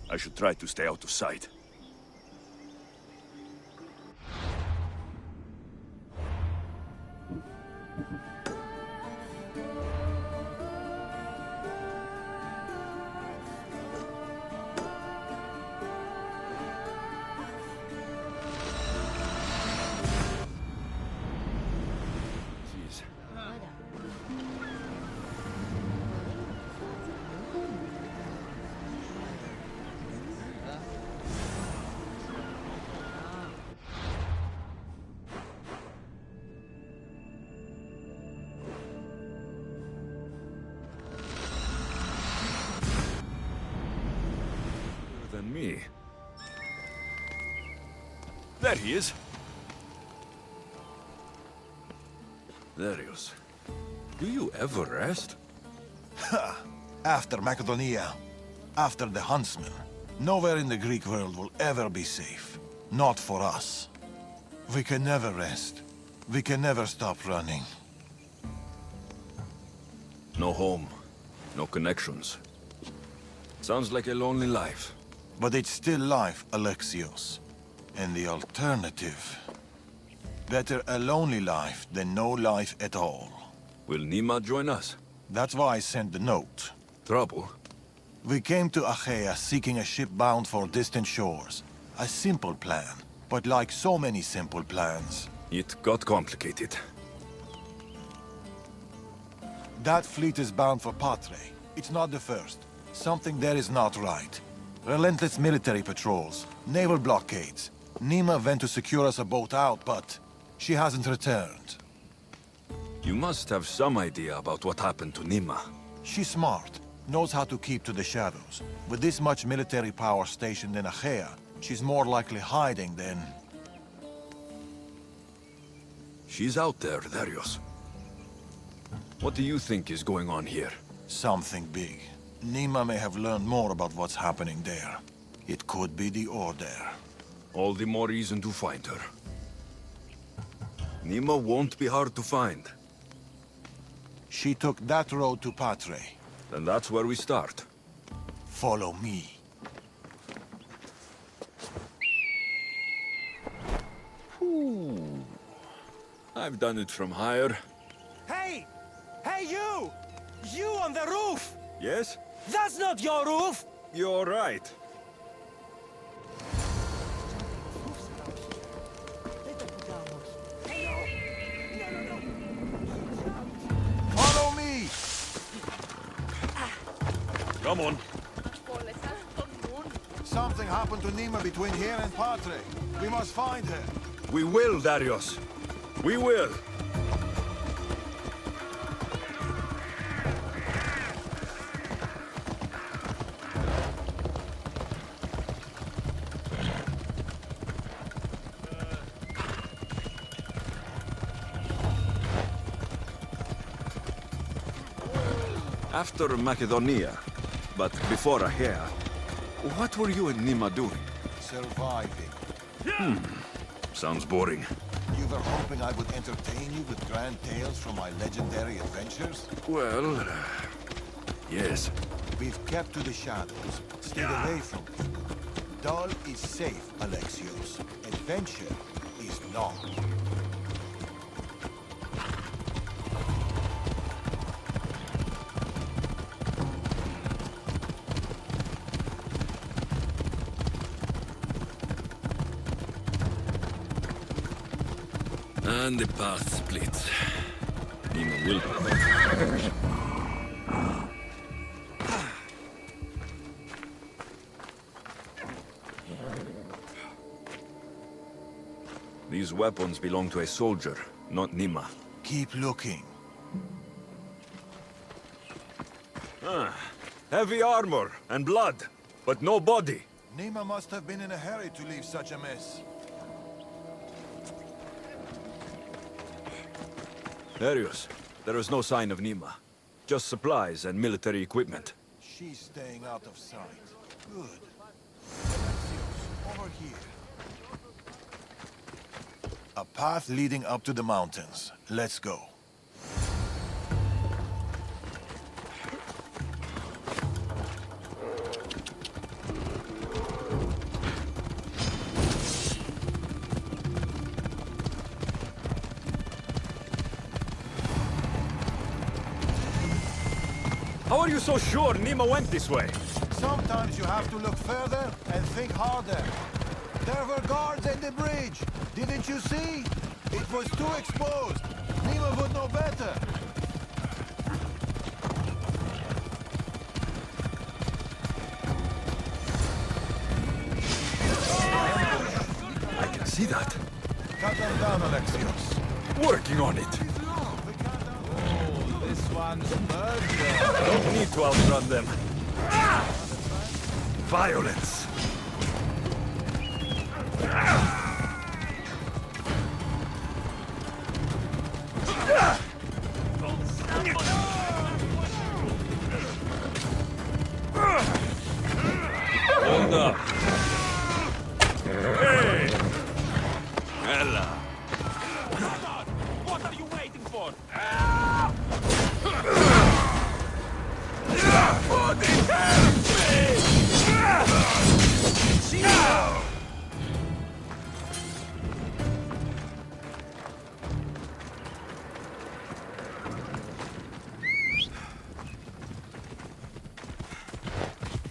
I should try to stay out of sight. Than me. There he is. Darius, do you ever rest? Ha! After Macedonia, after the Huntsman, nowhere in the Greek world will ever be safe. Not for us. We can never rest. We can never stop running. No home, no connections. Sounds like a lonely life. But it's still life, Alexios. And the alternative... Better a lonely life than no life at all. Will Nima join us? That's why I sent the note. Trouble? We came to Achaea seeking a ship bound for distant shores. A simple plan, but like so many simple plans... It got complicated. That fleet is bound for Patre. It's not the first. Something there is not right. Relentless military patrols, naval blockades. Nima went to secure us a boat out, but she hasn't returned. You must have some idea about what happened to Nima. She's smart, knows how to keep to the shadows. With this much military power stationed in Achaea, she's more likely hiding than... She's out there, Darius. What do you think is going on here? Something big. Nima may have learned more about what's happening there. It could be the Order. All the more reason to find her. Nima won't be hard to find. She took that road to Patre. Then that's where we start. Follow me. Ooh. I've done it from higher. Hey! Hey, you! You on the roof! Yes? That's not your roof! You're right. Follow me! Come on. Something happened to Nima between here and Patre. We must find her. We will, Darius. We will. After Macedonia, but before Achaea, what were you and Nima doing? Surviving. Sounds boring. You were hoping I would entertain you with grand tales from my legendary adventures? Well, yes. We've kept to the shadows, stayed away from people. Dull is safe, Alexios. Adventure is not. And the path splits. Nima will. These weapons belong to a soldier, not Nima. Keep looking. Heavy armor and blood, but no body. Nima must have been in a hurry to leave such a mess. Darius, there is no sign of Nima. Just supplies and military equipment. She's staying out of sight. Good. Alexios, over here. A path leading up to the mountains. Let's go. are you so sure Nima went this way? Sometimes you have to look further and think harder. There were guards in the bridge. Didn't you see? It was too exposed. Nima would know better. I can see that. Cut them down, Alexios. Working on it. This one's murder. Don't need to outrun them. Violence. Hold up. Hey! Ella. What are you waiting for?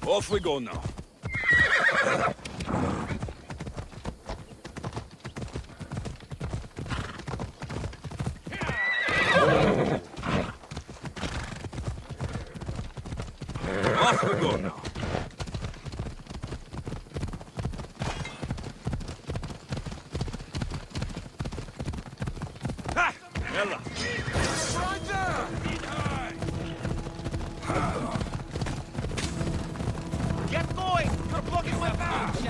Off we go now. Off we go now. Ha! Ella! Right there! Get going! You're blocking my path!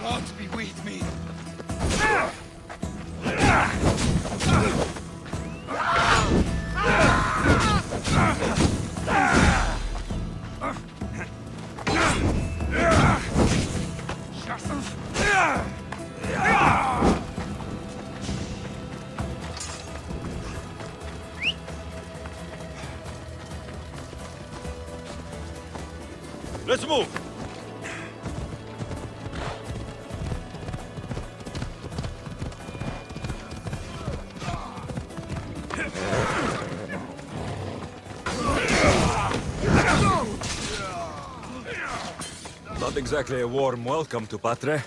Want to be with me? Let's move! Not exactly a warm welcome to Patre.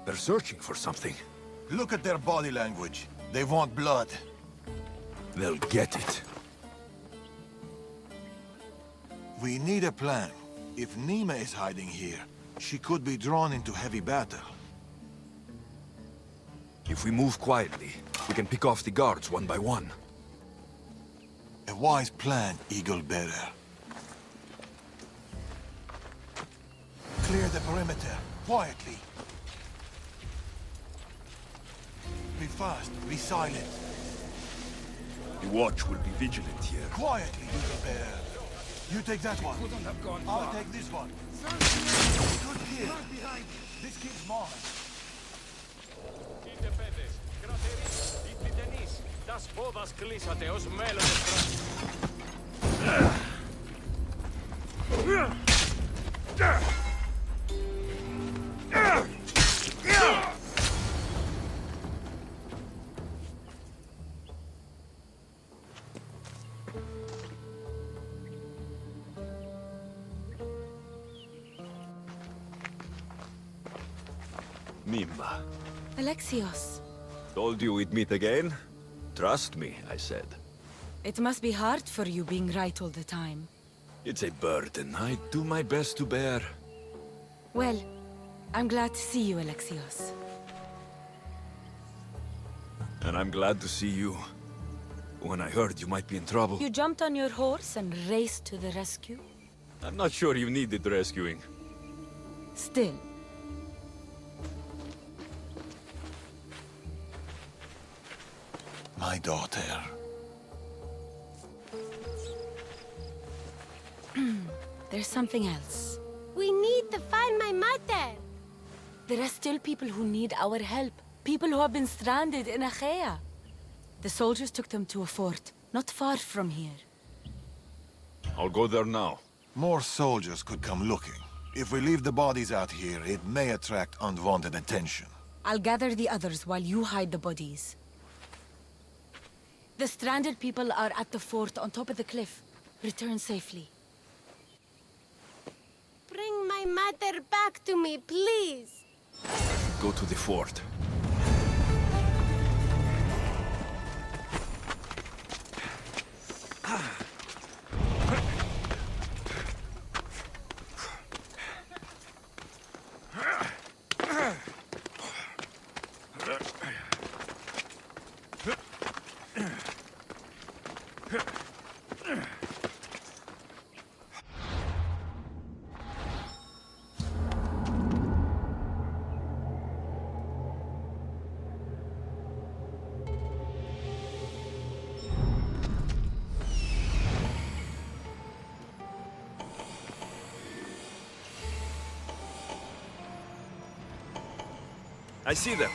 They're searching for something. Look at their body language. They want blood. They'll get it. We need a plan. If Nima is hiding here, she could be drawn into heavy battle. If we move quietly, we can pick off the guards one by one. A wise plan, Eagle Bearer. Clear the perimeter, quietly. Be fast, be silent. The watch will be vigilant here. Quietly, Eagle Bearer. You take that one. Couldn't have gone I'll far. take this one. Good kill. This kid's mine. Independence. Krateris, Ititenis, das povas klísate os melos. Mimba. Alexios, Told you we'd meet again? Trust me, I said. it must be hard for you being right all the time. It's a burden I do my best to bear. Well, I'm glad to see you, Alexios. And I'm glad to see you. When I heard you might be in trouble, You jumped on your horse and raced to the rescue? I'm not sure you needed rescuing. Still, My daughter. There's something else. We need to find my mother. There are still people who need our help. People who have been stranded in Achaea. The soldiers took them to a fort, not far from here. I'll go there now. More soldiers could come looking. If we leave the bodies out here, it may attract unwanted attention. I'll gather the others while you hide the bodies. The stranded people are at the fort on top of the cliff. Return safely. Bring my mother back to me, please. Go to the fort. I see them.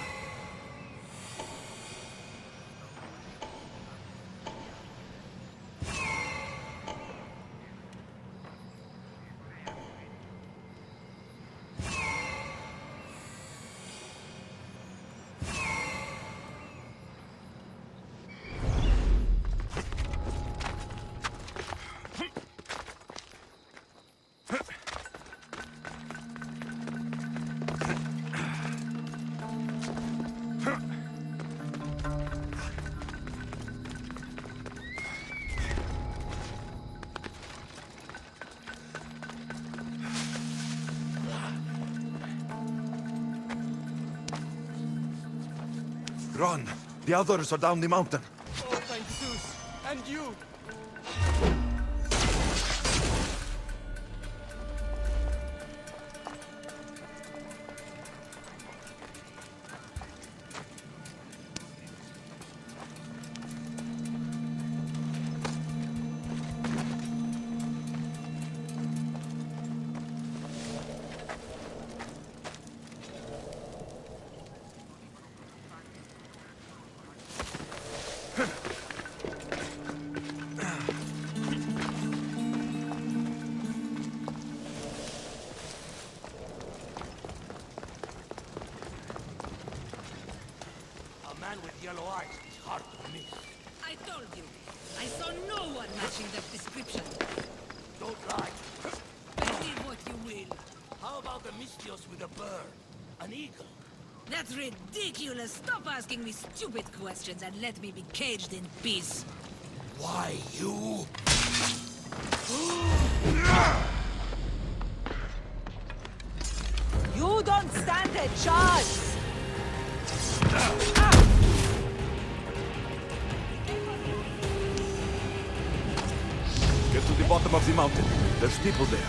Run! The others are down the mountain. Oh, thank Zeus! And you! With yellow eyes, it's hard to miss. I told you. I saw no one matching that description. Don't lie. Believe what you will. How about the Mystios with a bird? An eagle? That's ridiculous. Stop asking me stupid questions and let me be caged in peace. Why, you? You don't stand a chance! Get to the bottom of the mountain. There's people there.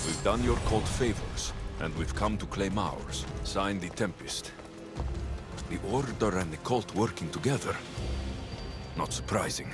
We've done your cult favors, and we've come to claim ours. Sign the Tempest. The Order and the cult working together. Not surprising.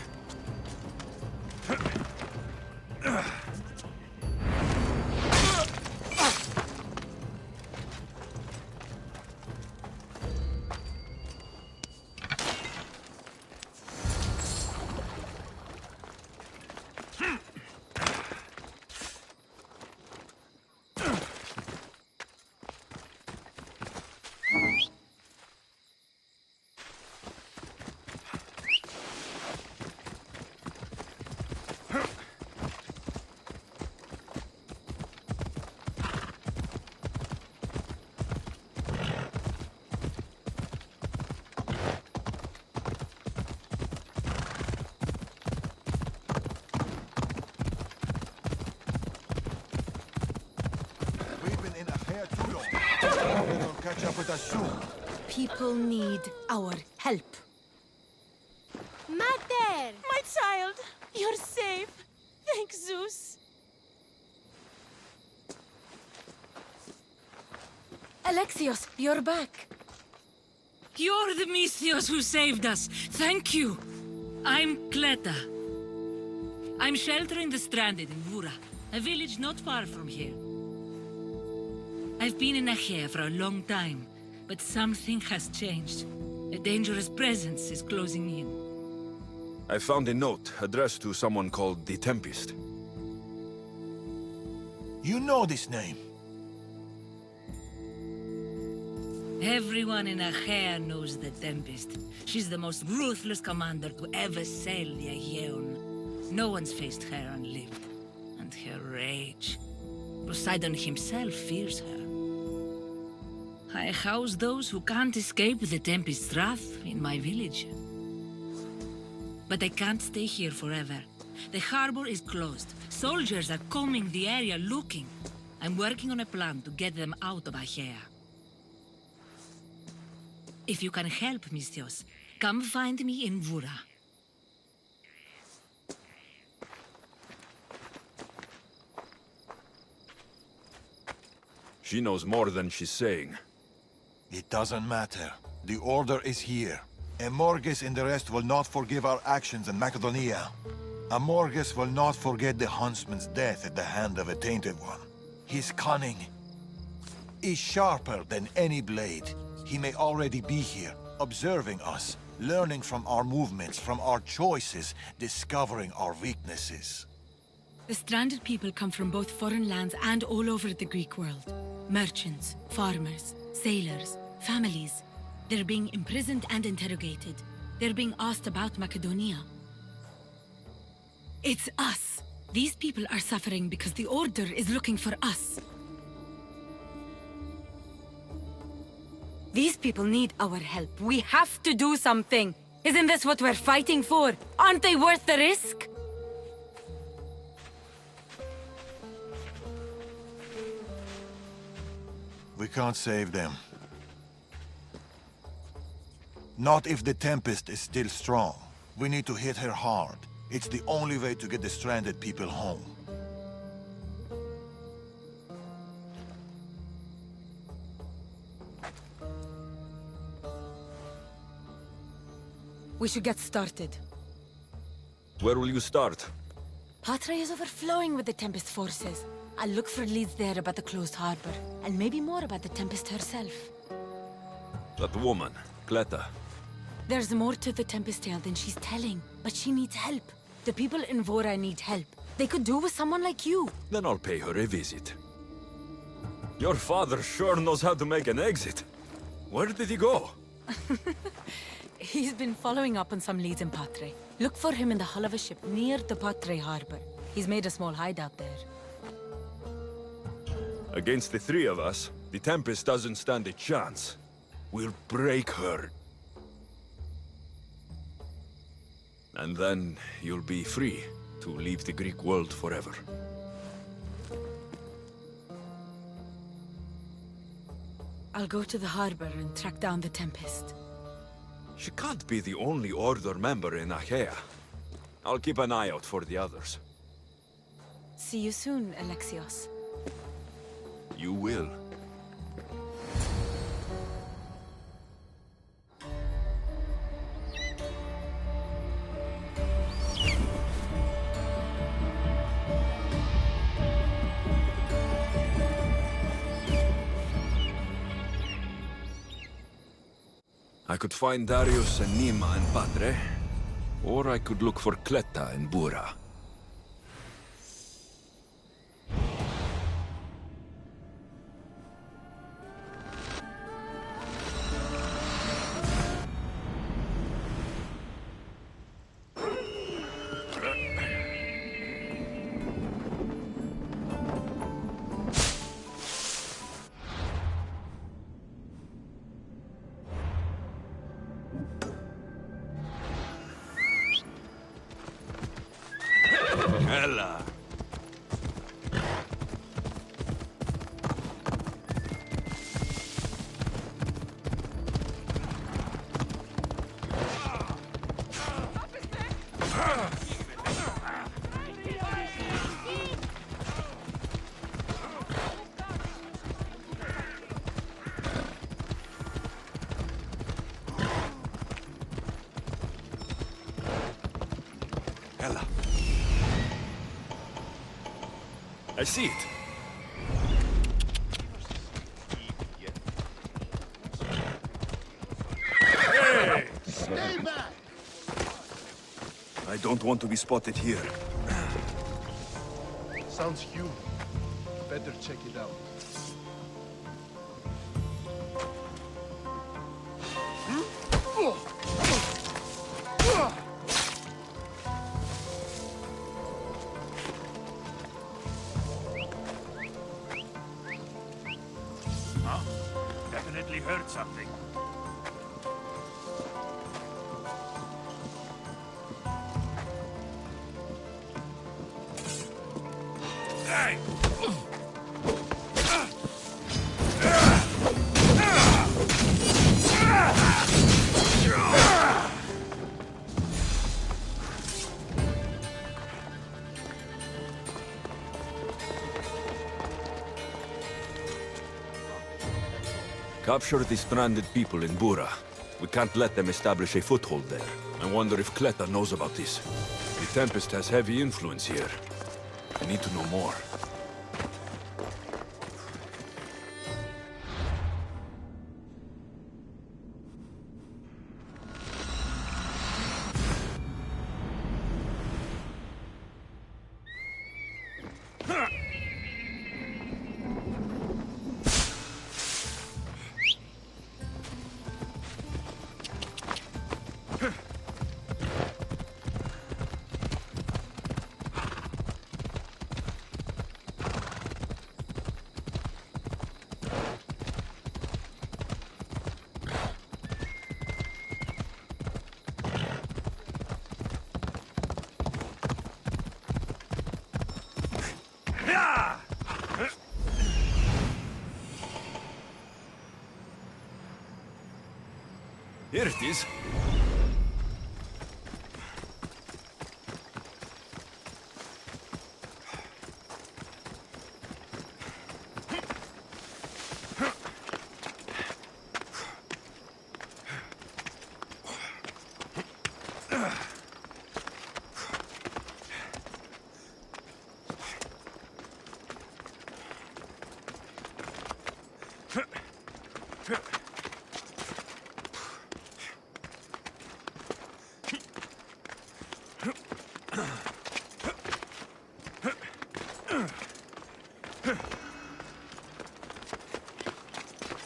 catch up with us soon. People need our help. Mater! My child, you're safe. Thank Zeus. Alexios, you're back. You're the Misthios who saved us. Thank you. I'm Kleta. I'm sheltering the stranded in Vura, a village not far from here. I've been in Achaea for a long time, but something has changed. A dangerous presence is closing in. I found a note addressed to someone called the Tempest. You know this name. Everyone in Achaea knows the Tempest. She's the most ruthless commander to ever sail the Aegean. No one's faced her unlived. And her rage. Poseidon himself fears her. I house those who can't escape the Tempest's wrath in my village. But I can't stay here forever. The harbor is closed. Soldiers are combing the area looking. I'm working on a plan to get them out of Achaea. If you can help, Misthios, come find me in Vura. She knows more than she's saying. It doesn't matter. The order is here. Amorges and the rest will not forgive our actions in Macedonia. Amorges will not forget the huntsman's death at the hand of a tainted one. His cunning is sharper than any blade. He may already be here, observing us, learning from our movements, from our choices, discovering our weaknesses. The stranded people come from both foreign lands and all over the Greek world. Merchants, farmers, sailors, families. They're being imprisoned and interrogated. They're being asked about Macedonia. It's us. These people are suffering because the Order is looking for us. These people need our help. We have to do something. Isn't this what we're fighting for? Aren't they worth the risk? We can't save them. Not if the Tempest is still strong. We need to hit her hard. It's the only way to get the stranded people home. We should get started. Where will you start? Patre is overflowing with the Tempest forces. I'll look for leads there about the closed harbor, and maybe more about the Tempest herself. That woman, Kleta. There's more to the Tempest tale than she's telling, but she needs help. The people in Vora need help. They could do with someone like you. Then I'll pay her a visit. Your father sure knows how to make an exit. Where did he go? He's been following up on some leads in Patre. Look for him in the hull of a ship near the Patre harbor. He's made a small hideout there. Against the three of us, the Tempest doesn't stand a chance. We'll break her. And then you'll be free to leave the Greek world forever. I'll go to the harbor and track down the Tempest. She can't be the only Order member in Achaea. I'll keep an eye out for the others. See you soon, Alexios. You will. I could find Darius and Nima in Patre, or I could look for Kleta in Bura. I see it. Stay back! I don't want to be spotted here. Sounds human. Better check it out. Definitely heard something. Hey! Capture the stranded people in Bura. We can't let them establish a foothold there. I wonder if Kleta knows about this. The Tempest has heavy influence here. I need to know more. Here it is.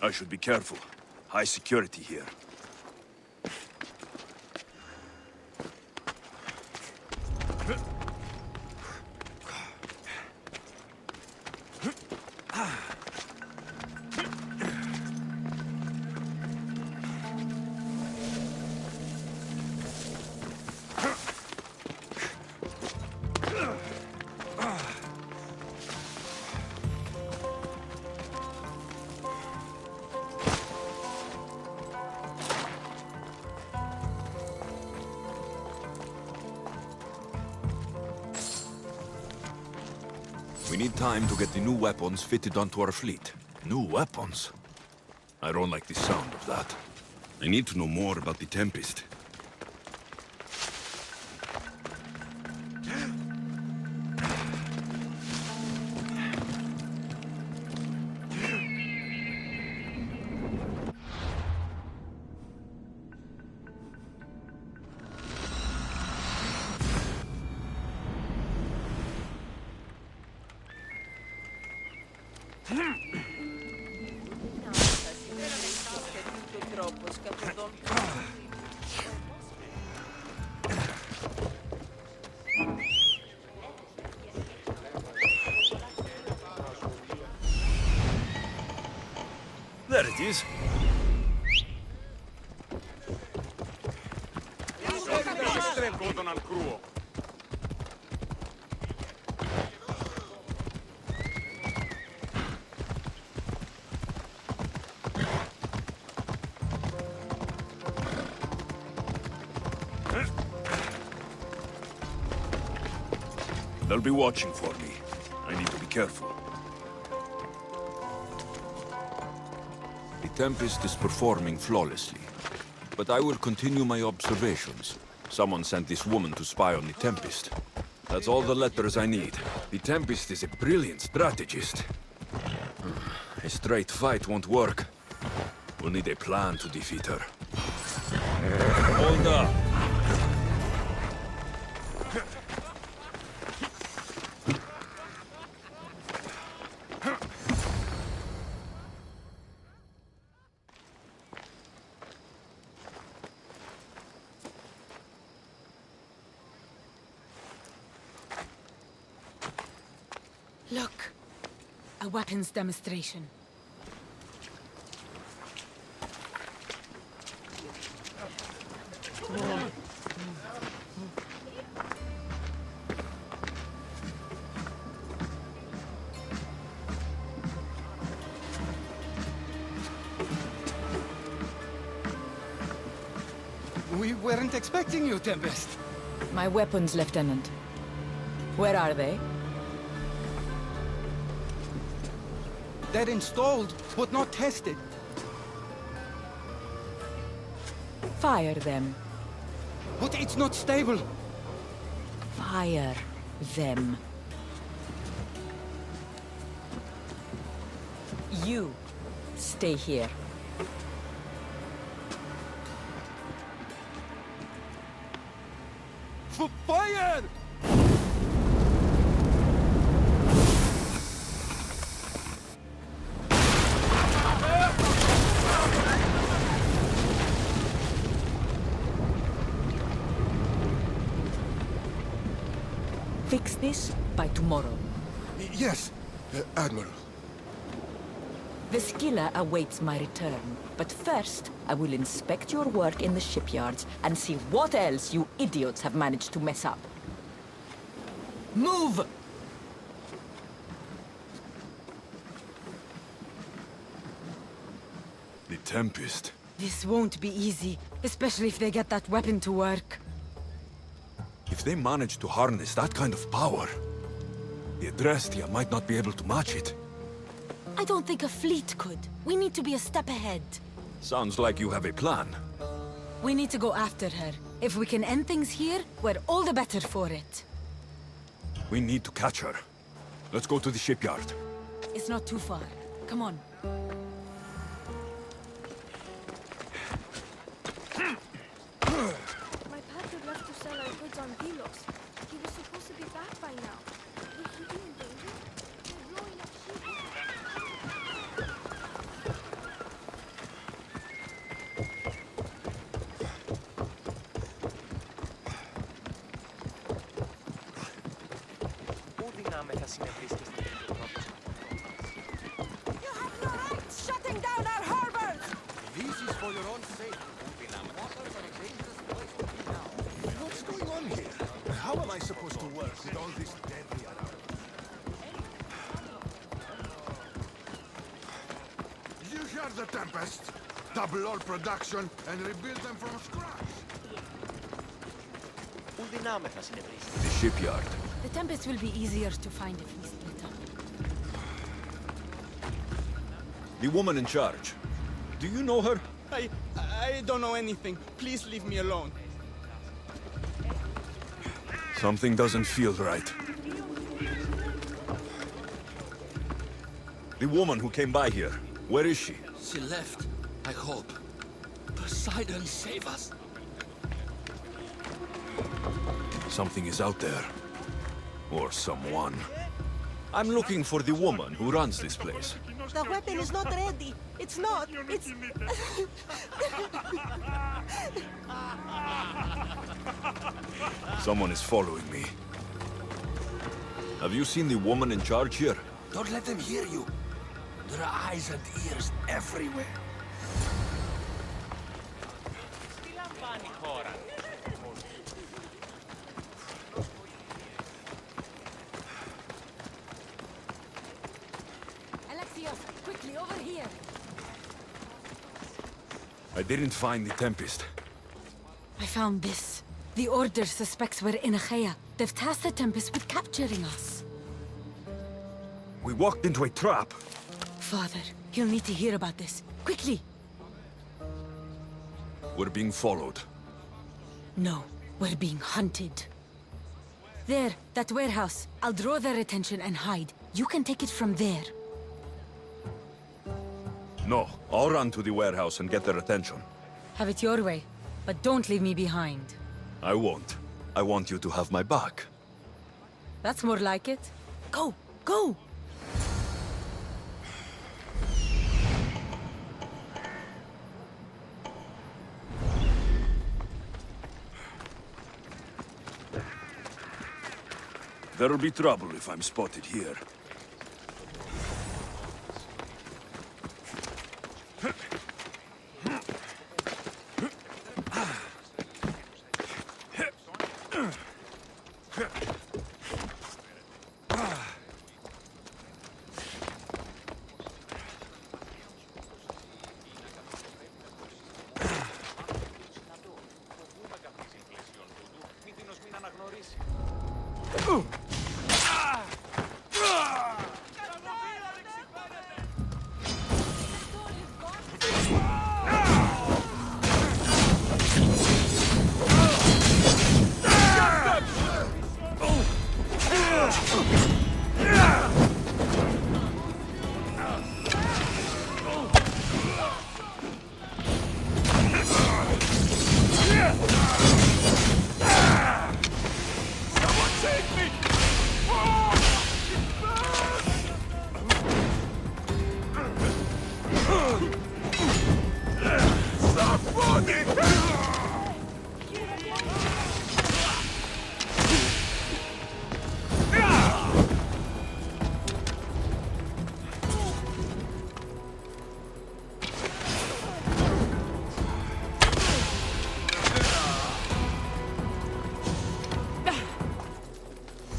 I should be careful. High security here. We need time to get the new weapons fitted onto our fleet. New weapons? I don't like the sound of that. I need to know more about the Tempest. There it is. They'll be watching for me. I need to be careful. The Tempest is performing flawlessly. But I will continue my observations. Someone sent this woman to spy on the Tempest. That's all the letters I need. The Tempest is a brilliant strategist. A straight fight won't work. We'll need a plan to defeat her. Hold up! Look, a weapons demonstration. We weren't expecting you, Tempest. My weapons, Lieutenant. Where are they? They're installed, but not tested. Fire them. But it's not stable. Fire them. You stay here. Fire! Fix this by tomorrow. Yes, Admiral. The skiller awaits my return. But first, I will inspect your work in the shipyards and see what else you idiots have managed to mess up. Move! The Tempest. This won't be easy, especially if they get that weapon to work. If they manage to harness that kind of power, the Adrestia might not be able to match it. I don't think a fleet could. We need to be a step ahead. Sounds like you have a plan. We need to go after her. If we can end things here, we're all the better for it. We need to catch her. Let's go to the shipyard. It's not too far. Come on. My pater left to sell our goods on Delos. He was supposed to be back by now. Will he be in danger? They're blowing up ships. Πού δυνάμεθα συνευρίσκεστε στο πρώτο. You have no right shutting down our harbors! This is for your own safety. What's going on here? How am I supposed to work with all this debris around? You hear the Tempest? Double all production and rebuild them from scratch. Πού δυνάμεθα συνευρίσκεστε. The shipyard. The Tempest will be easier to find if we split up. The woman in charge. Do you know her? I don't know anything. Please leave me alone. Something doesn't feel right. The woman who came by here, where is she? She left, I hope. Poseidon, save us! Something is out there. Or someone. I'm looking for the woman who runs this place. The weapon is not ready. It's not. It's... Someone is following me. Have you seen the woman in charge here? Don't let them hear you. There are eyes and ears everywhere. Τι λαμβάνει η χώρα. Alexios, quickly, over here! I didn't find the Tempest. I found this. The Order suspects we're in Achaea. They've tasked the Tempest with capturing us. We walked into a trap. Father, he'll need to hear about this. Quickly! We're being followed. No, we're being hunted. There, that warehouse. I'll draw their attention and hide. You can take it from there. No, I'll run to the warehouse and get their attention. Have it your way, but don't leave me behind. I won't. I want you to have my back. That's more like it. Go! Go! There'll be trouble if I'm spotted here.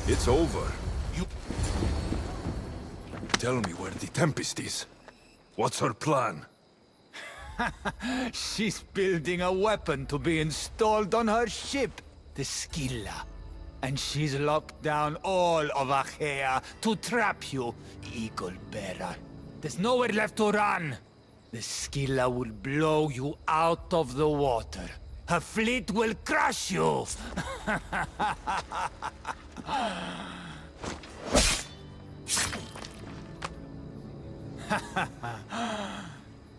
It's over. You... Tell me where the Tempest is. What's her plan? She's building a weapon to be installed on her ship, the Scylla. And she's locked down all of Achaea to trap you, Eagle Bearer. There's nowhere left to run. The Scylla will blow you out of the water. Her fleet will crush you!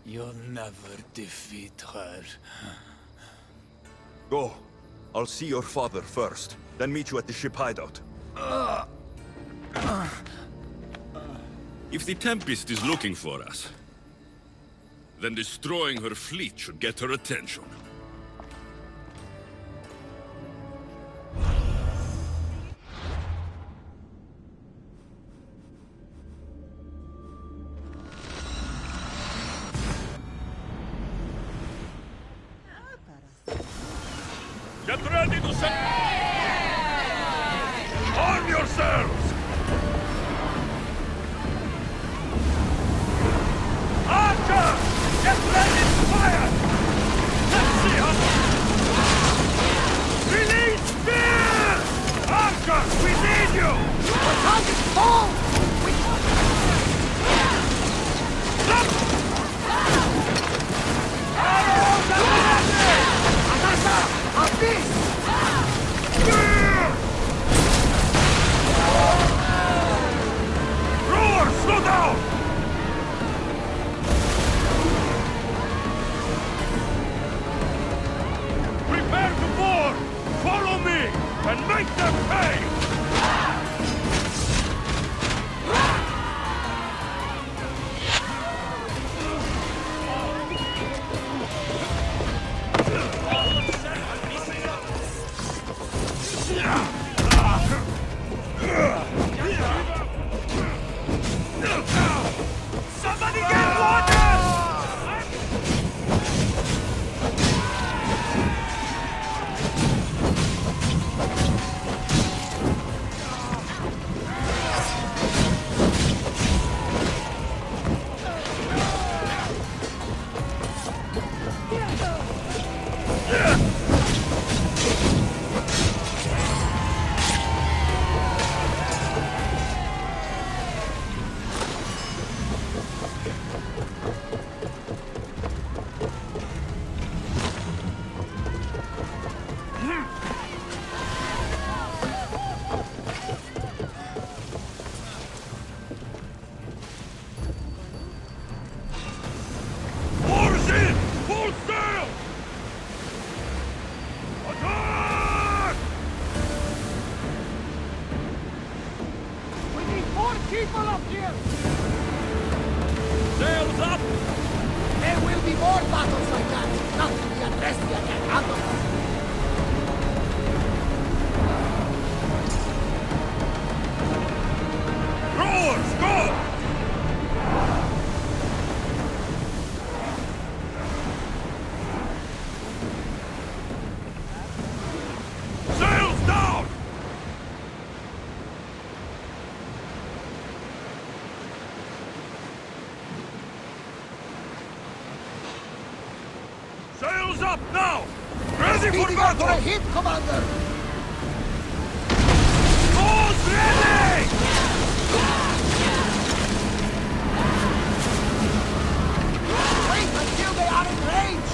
You'll never defeat her. Go. I'll see your father first, then meet you at the ship hideout. If the Tempest is looking for us, then destroying her fleet should get her attention. Get ready to set... Arm yourselves! Archer! Get ready to fire! Let's see how... Release spear! Archer, we need you! The target fall! Arrows at the ready! Atasa! A beast! people up here! Sails up! There will be more battles like that! Not to be addressed yet and handled! Rowers, go! Sails down! Sails up now! Ready for battle! For a hit, Commander! Bows ready! Wait until they are in range!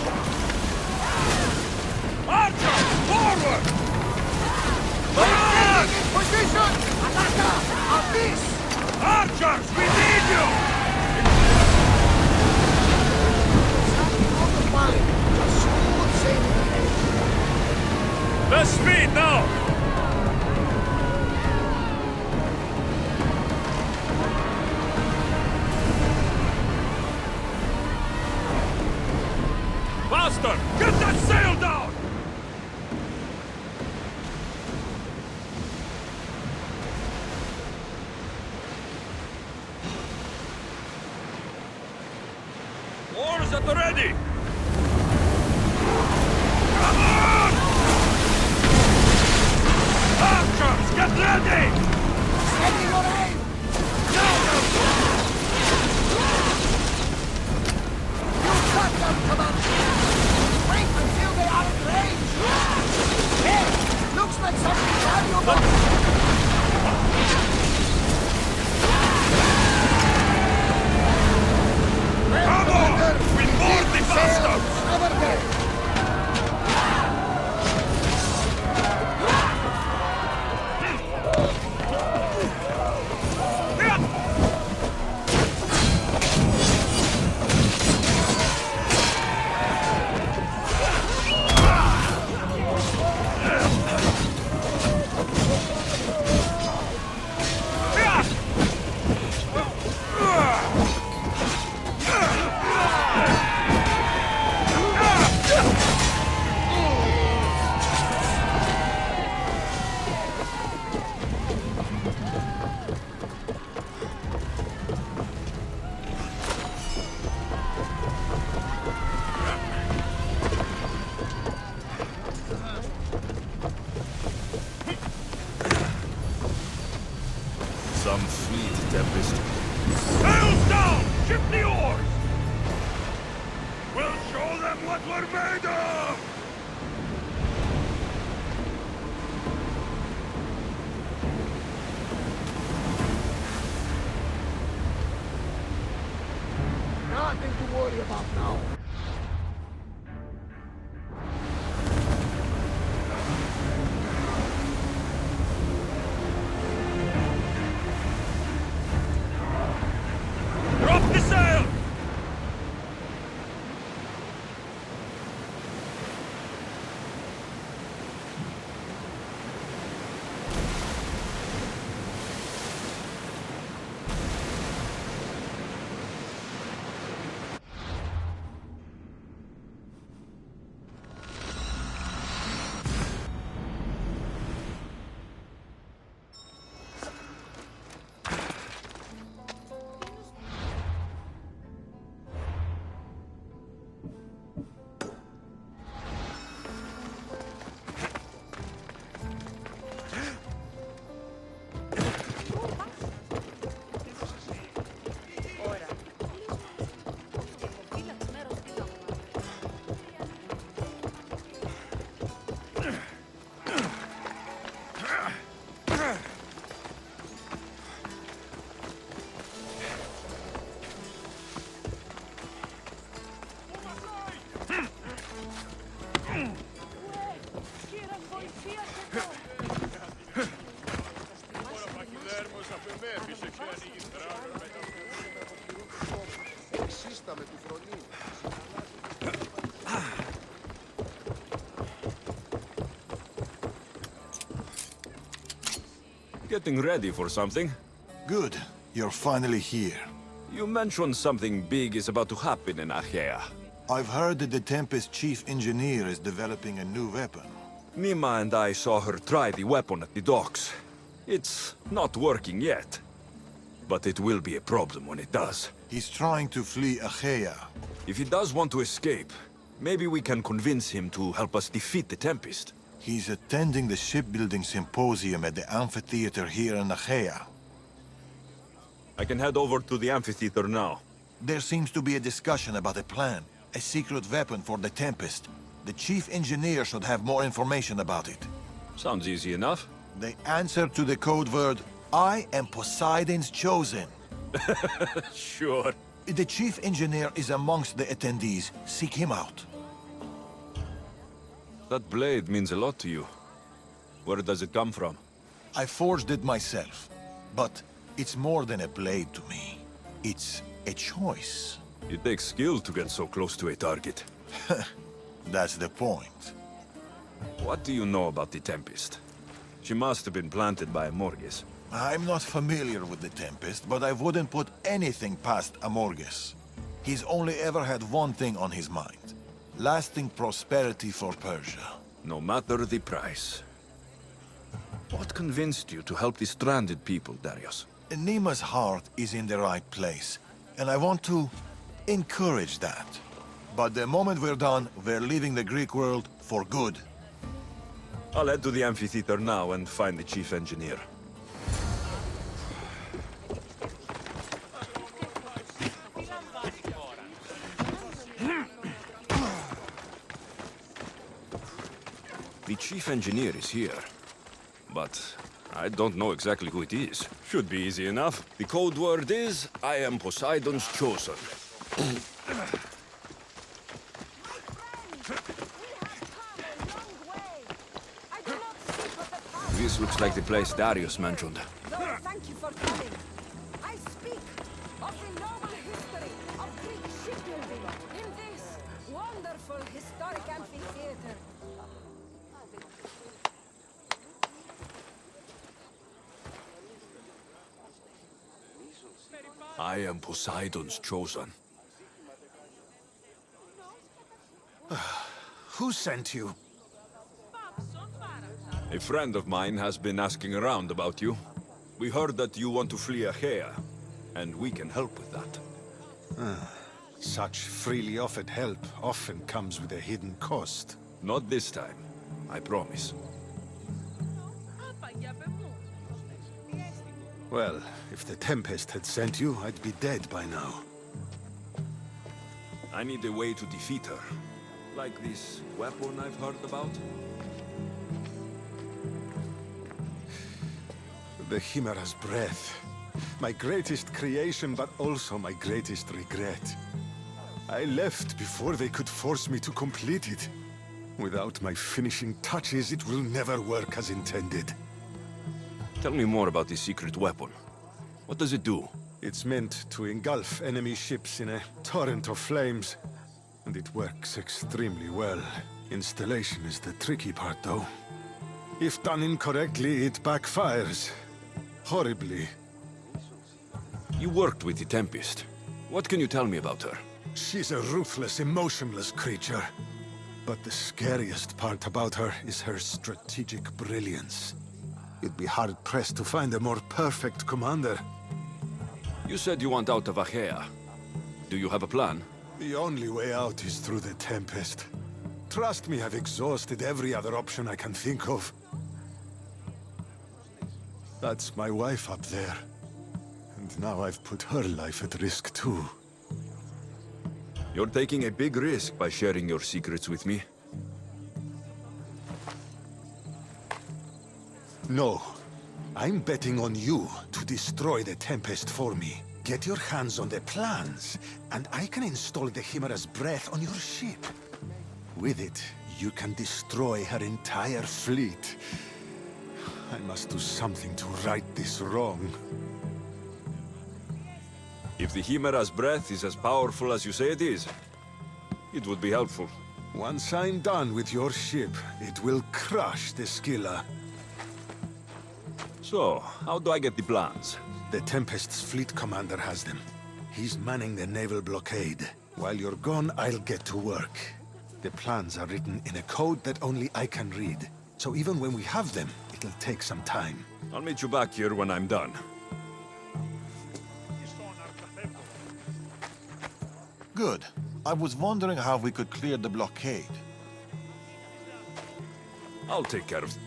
Archers, forward! Taking in position! Alaka! Abyss! Archers, we need you! Something on the mind. Just smooth sailing ahead. Less speed now! Faster! Get that sail down! Oars at the ready! Come on! Archers, get ready! Steady your aim! You got them, Commander! Wait until they are in range! Hey! Looks like something valuable! Come on! We board the faster! Over there! Some fleet, Tempest. Sails down! Ship the oars! We'll show them what we're made of! Nothing to worry about now. Drop the sail! Getting ready for something? Good. You're finally here. You mentioned something big is about to happen in Achaea. I've heard that the Tempest chief engineer is developing a new weapon. Nima and I saw her try the weapon at the docks. It's not working yet. But it will be a problem when it does. He's trying to flee Achaea. If he does want to escape, maybe we can convince him to help us defeat the Tempest. He's attending the shipbuilding symposium at the amphitheater here in Achaea. I can head over to the amphitheater now. There seems to be a discussion about a plan. A secret weapon for the Tempest. The chief engineer should have more information about it. Sounds easy enough. The answer to the code word, I am Poseidon's chosen. Sure. The chief engineer is amongst the attendees. Seek him out. That blade means a lot to you. Where does it come from? I forged it myself. But it's more than a blade to me. It's a choice. It takes skill to get so close to a target. That's the point. What do you know about the Tempest? She must have been planted by Amorges. I'm not familiar with the Tempest, but I wouldn't put anything past Amorges. He's only ever had one thing on his mind. Lasting prosperity for Persia. No matter the price. What convinced you to help the stranded people, Darius? Nima's heart is in the right place, and I want to encourage that. But the moment we're done, we're leaving the Greek world for good. I'll head to the amphitheater now and find the chief engineer. The chief engineer is here, but I don't know exactly who it is. Should be easy enough. The code word is, I am Poseidon's chosen. This looks like the place Darius mentioned. Thank you for coming. I speak of the noble history of Greek shipbuilding in this wonderful historic amphitheater. I am Poseidon's chosen. Who sent you? A friend of mine has been asking around about you. We heard that you want to flee Achaea, and we can help with that. Such freely offered help often comes with a hidden cost. Not this time, I promise. Well, if the Tempest had sent you, I'd be dead by now. I need a way to defeat her. Like this weapon I've heard about? The Chimera's breath. My greatest creation, but also my greatest regret. I left before they could force me to complete it. Without my finishing touches, it will never work as intended. Tell me more about this secret weapon. What does it do? It's meant to engulf enemy ships in a torrent of flames. And it works extremely well. Installation is the tricky part, though. If done incorrectly, it backfires. Horribly. You worked with the Tempest. What can you tell me about her? She's a ruthless, emotionless creature. But the scariest part about her is her strategic brilliance. You'd be hard-pressed to find a more perfect commander. You said you want out of Achaea. Do you have a plan? The only way out is through the Tempest. Trust me, I've exhausted every other option I can think of. That's my wife up there. And now I've put her life at risk too. You're taking a big risk by sharing your secrets with me. No. I'm betting on you to destroy the Tempest for me. Get your hands on the plans, and I can install the Chimera's breath on your ship. With it, you can destroy her entire fleet. I must do something to right this wrong. If the Chimera's breath is as powerful as you say it is, it would be helpful. Once I'm done with your ship, it will crush the Scylla. So, how do I get the plans? The Tempest's fleet commander has them. He's manning the naval blockade. While you're gone, I'll get to work. The plans are written in a code that only I can read. So even when we have them, it'll take some time. I'll meet you back here when I'm done. Good. I was wondering how we could clear the blockade. I'll take care of...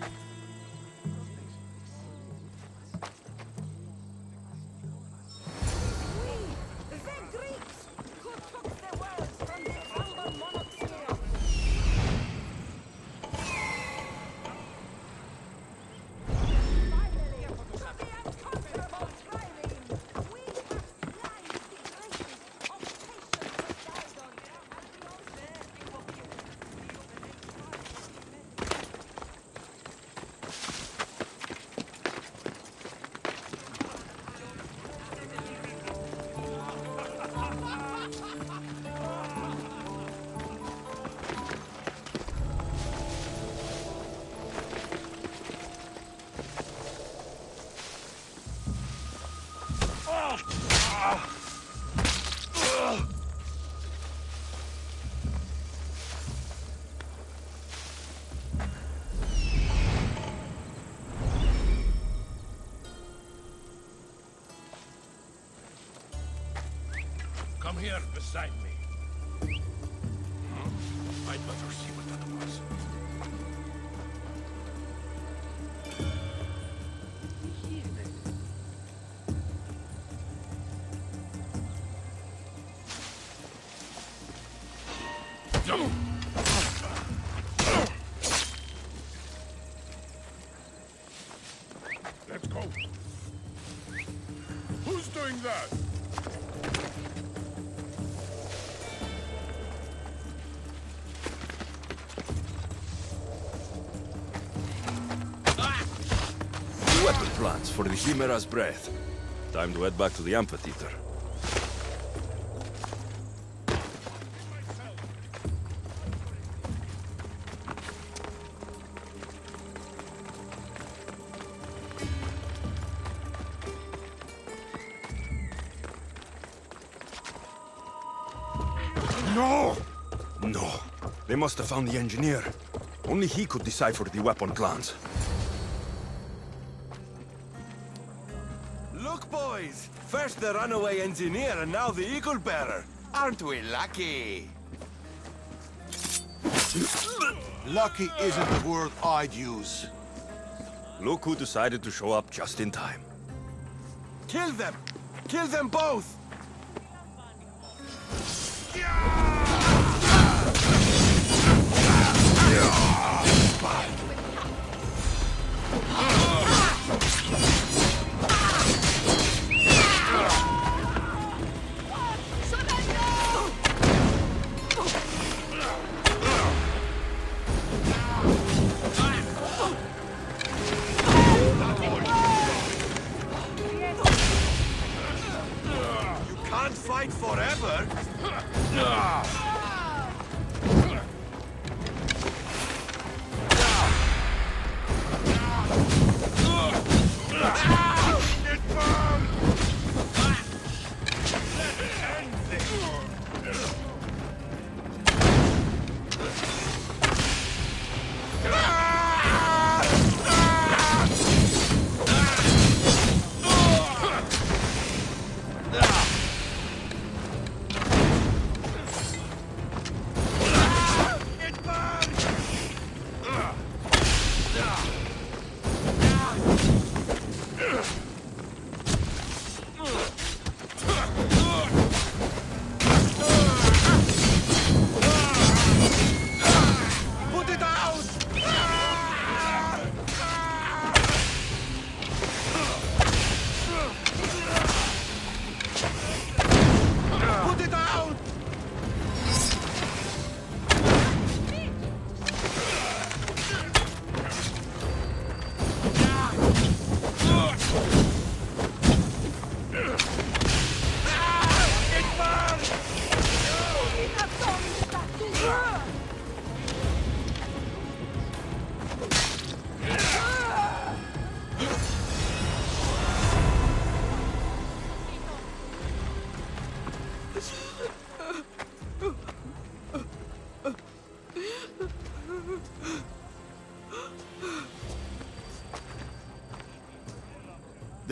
The Greeks who took the world from the humble monoxia. Finally, to the unconquerable trireme, we have lied the graces of patience Poseidon, and we Come here beside me. I'd better see what that was. Let's go. Who's doing that? Weapon plans for the Chimera's breath. Time to head back to the amphitheater. No! No. They must have found the engineer. Only he could decipher the weapon plans. Look, boys! First the runaway engineer and now the eagle bearer. Aren't we lucky? Lucky isn't the word I'd use. Look who decided to show up just in time. Kill them! Kill them both! You can't fight forever!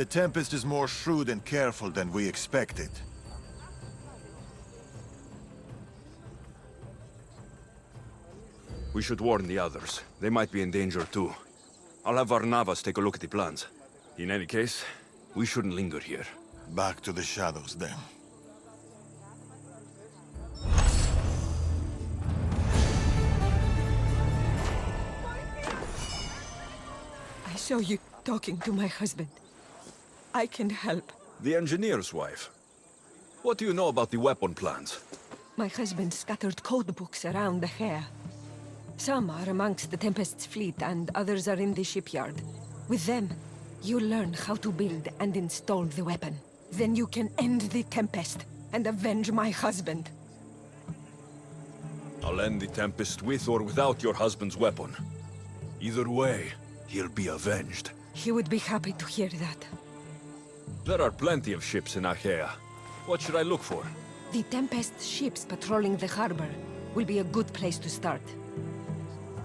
The Tempest is more shrewd and careful than we expected. We should warn the others. They might be in danger too. I'll have Varnavas take a look at the plans. In any case, we shouldn't linger here. Back to the shadows, then. I saw you talking to my husband. I can help. The engineer's wife. What do you know about the weapon plans? My husband scattered code books around the hair. Some are amongst the Tempest's fleet, and others are in the shipyard. With them, you learn how to build and install the weapon. Then you can end the Tempest and avenge my husband. I'll end the Tempest with or without your husband's weapon. Either way, he'll be avenged. He would be happy to hear that. There are plenty of ships in Achaea. What should I look for? The Tempest ships patrolling the harbor will be a good place to start.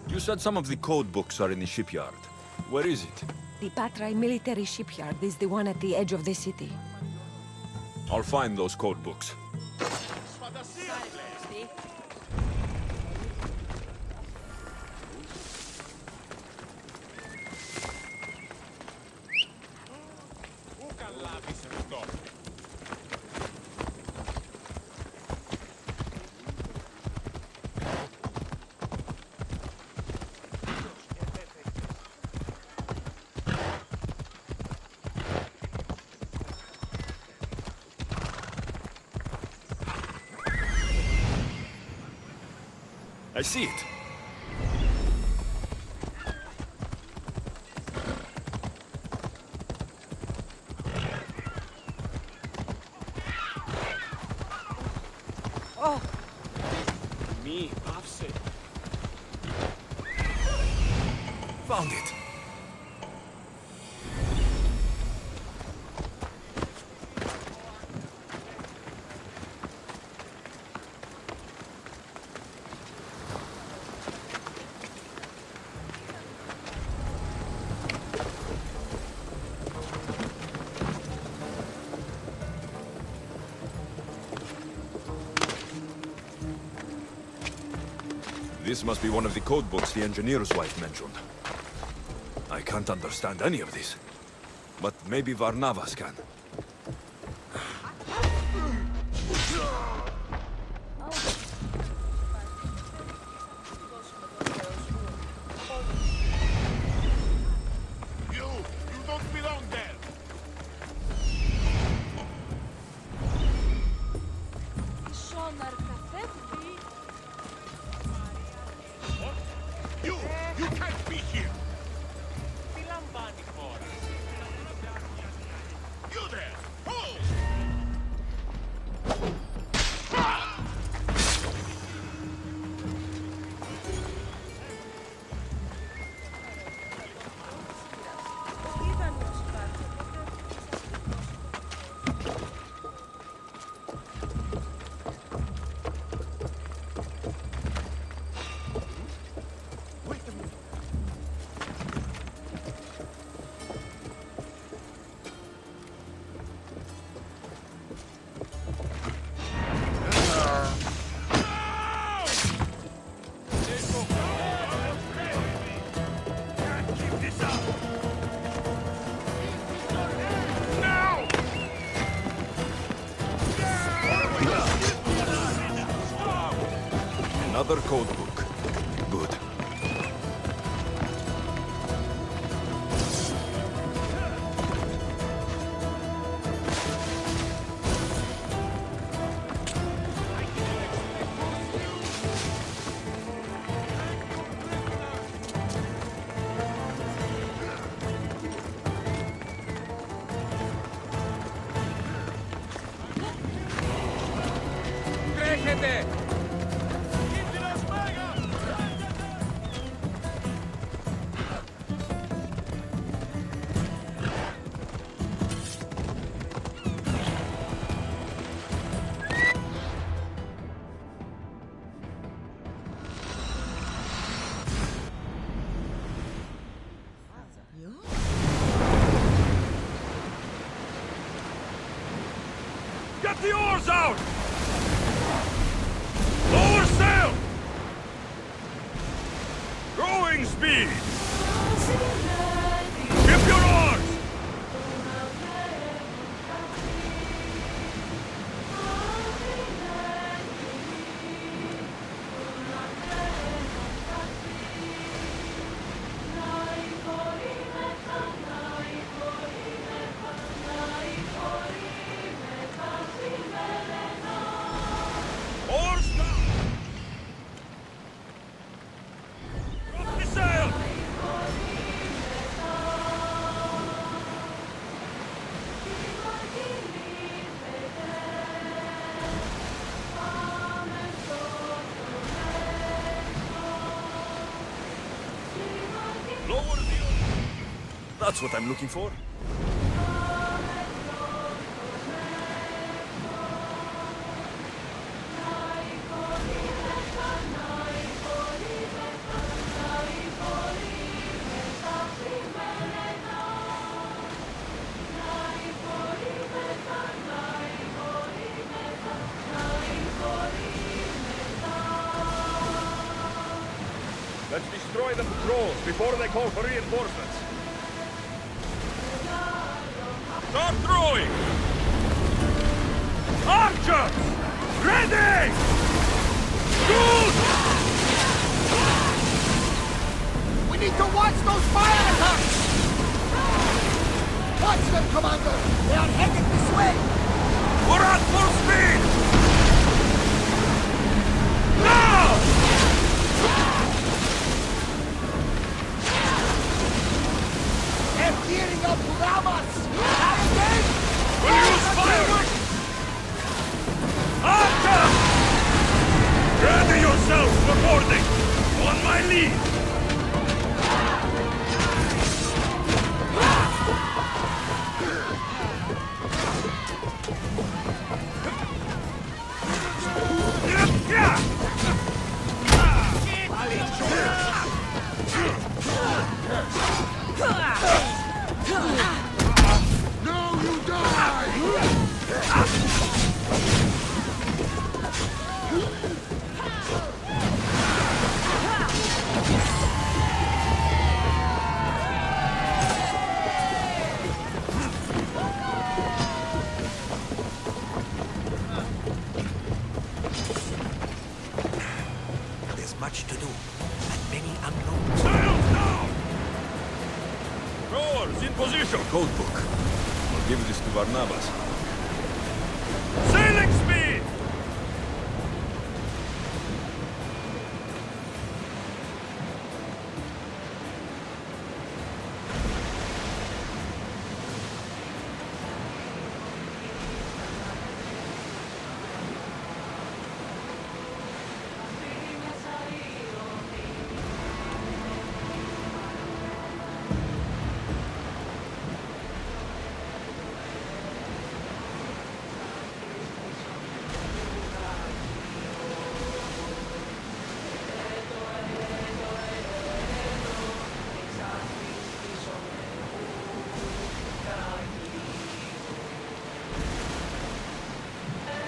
You said some of the code books are in the shipyard. Where is it? The Patrai military shipyard is the one at the edge of the city. I'll find those code books. I see it. Oh! Me, offset. Found it. This must be one of the code books the engineer's wife mentioned. I can't understand any of this. But maybe Varnavas can. You don't belong there. You can't be here. You there! Hold! Another code book. Good. Get the oars out! Lower sail! Rowing speed! Ship your oars! Oars down! Drop the sail! Lower the oars! That's what I'm looking for. Let's destroy the patrols before they call for reinforcements. Start throwing! Archers! Ready! Shoot! We need to watch those fire attacks! Watch them, Commander! They are heading this way! We're at full speed! Now! They're gearing up to ram us! Try again! We'll use fire! Archer! Ready yourself for boarding! On my lead! Now you die! There's much to do, and many unknowns. Sails down! Rowers in position! Code book. I'll give this to Barnabas. Sailing speed!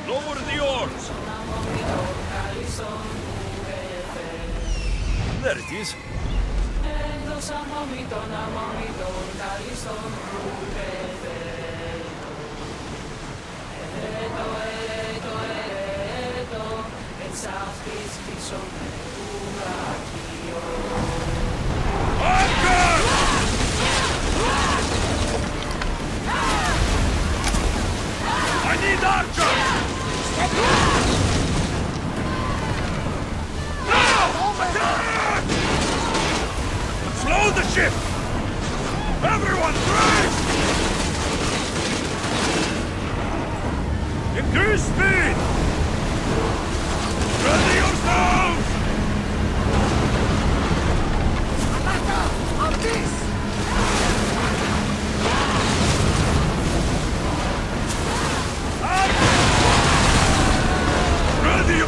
Lower the oars! There it is. I need archers! Slow the ship! Everyone brace! Increase speed! Ready yourselves! Alaka! On this! Ready!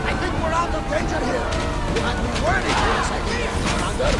I think we're out of danger here. We might be worthy for a second, Commander.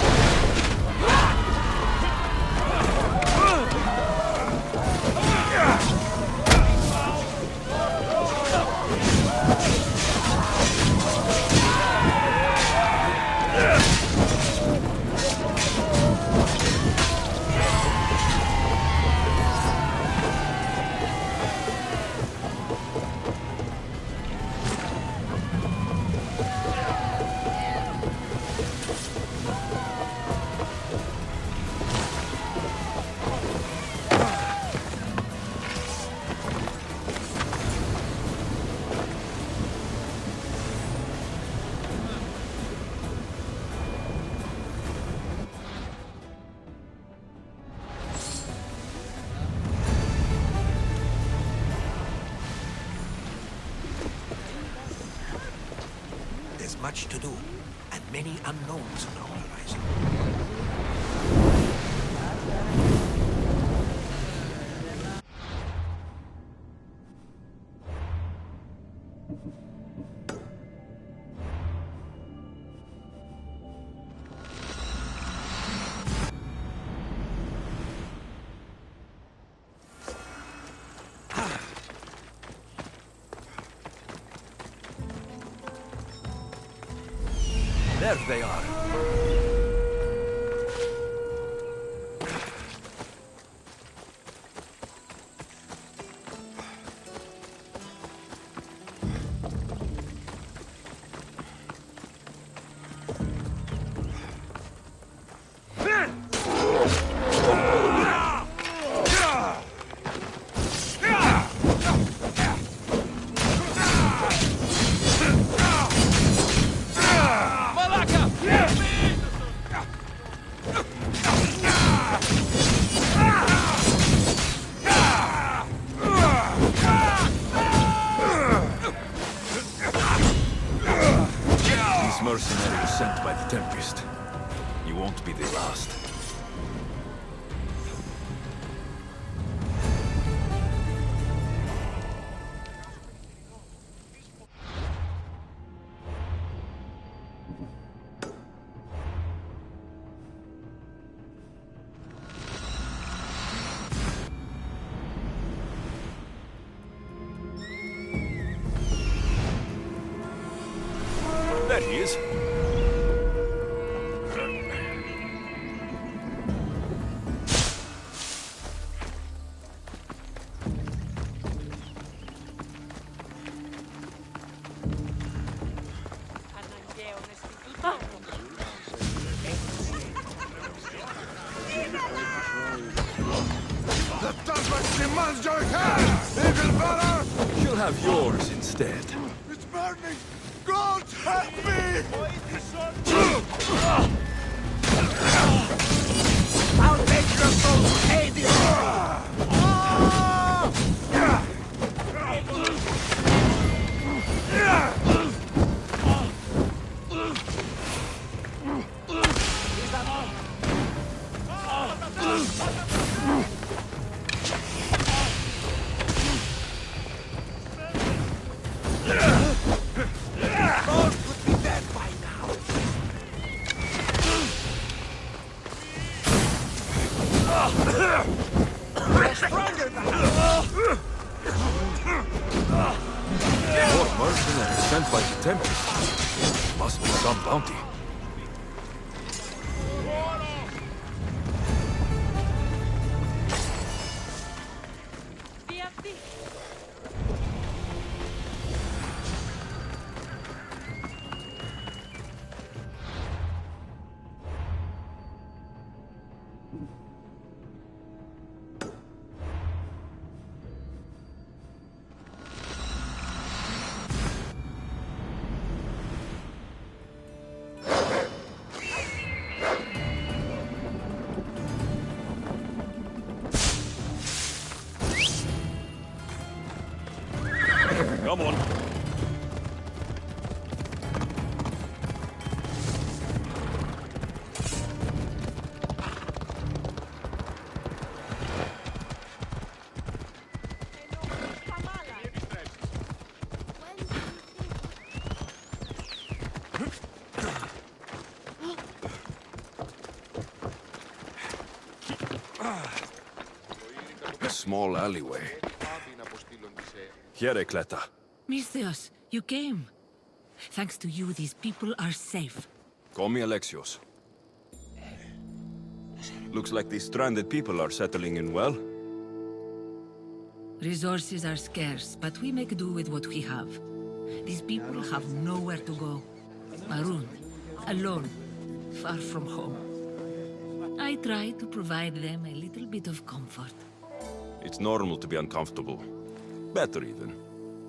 is much to do, and many unknowns on our horizon. There they are. Mercenary sent by the Tempest. You won't be the last. There he is. The Tempest demands your head! Eagle Bearer! She'll have yours instead. It's burning! God help me! I'll make your soul pay the More mercenaries sent by the Tempest. Must be some bounty. Come on. A small alleyway. Here, Cleta. Misthios, you came. Thanks to you, these people are safe. Call me Alexios. Looks like these stranded people are settling in well. Resources are scarce, but we make do with what we have. These people have nowhere to go. Marooned, alone, far from home. I try to provide them a little bit of comfort. It's normal to be uncomfortable. Better even.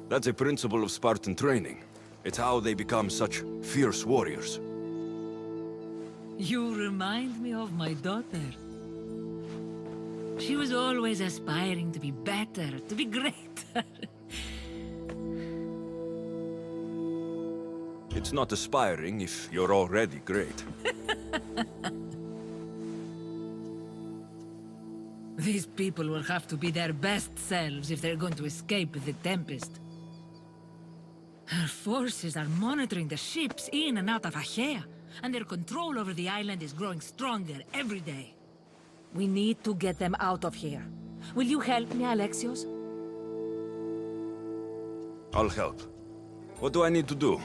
That's a principle of Spartan training. It's how they become such fierce warriors. You remind me of my daughter. She was always aspiring to be better, to be greater. It's It's not aspiring if you're already great. These people will have to be their best selves if they're going to escape the Tempest. Her forces are monitoring the ships in and out of Achaea, and their control over the island is growing stronger every day. We need to get them out of here. Will you help me, Alexios? I'll help. What do I need to do?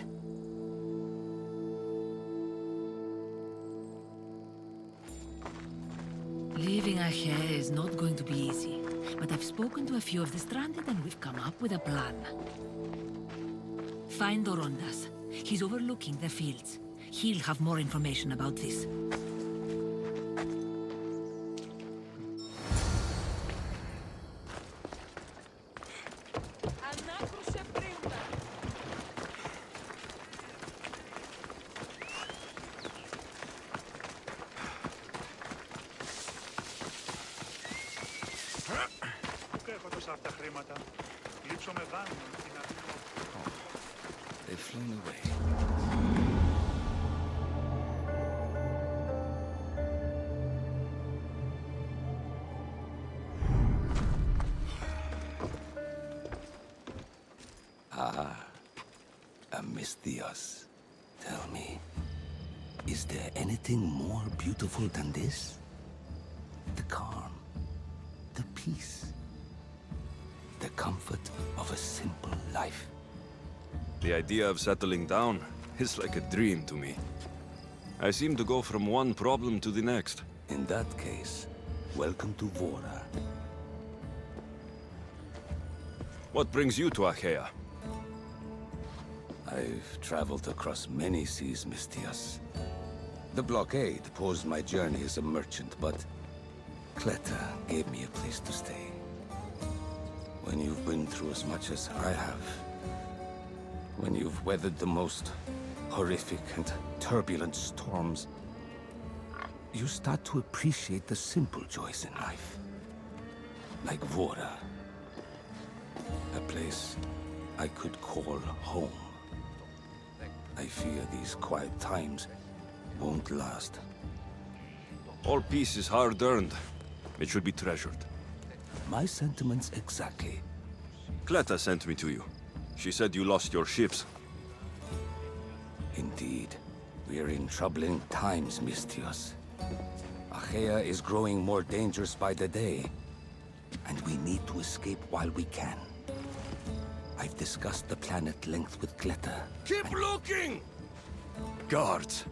Leaving Achaea is not going to be easy, but I've spoken to a few of the stranded and we've come up with a plan. Find Dorondas. He's overlooking the fields. He'll have more information about this. They've flown away. Amisthios, tell me, is there anything more beautiful than this? The calm, the peace, the comfort of a simple life. The idea of settling down is like a dream to me. I seem to go from one problem to the next. In that case, welcome to Vora. What brings you to Achaea? I've traveled across many seas, Misthios. The blockade paused my journey as a merchant, but Cleta gave me a place to stay. When you've been through as much as I have, when you've weathered the most horrific and turbulent storms, you start to appreciate the simple joys in life. Like Vora. A place I could call home. I fear these quiet times won't last. All peace is hard-earned. It should be treasured. My sentiments exactly. Cleta sent me to you. She said you lost your ships. Indeed. We're in troubling times, Misthios. Achaea is growing more dangerous by the day, and we need to escape while we can. I've discussed the plan at length with Cleta. Keep looking! Guards.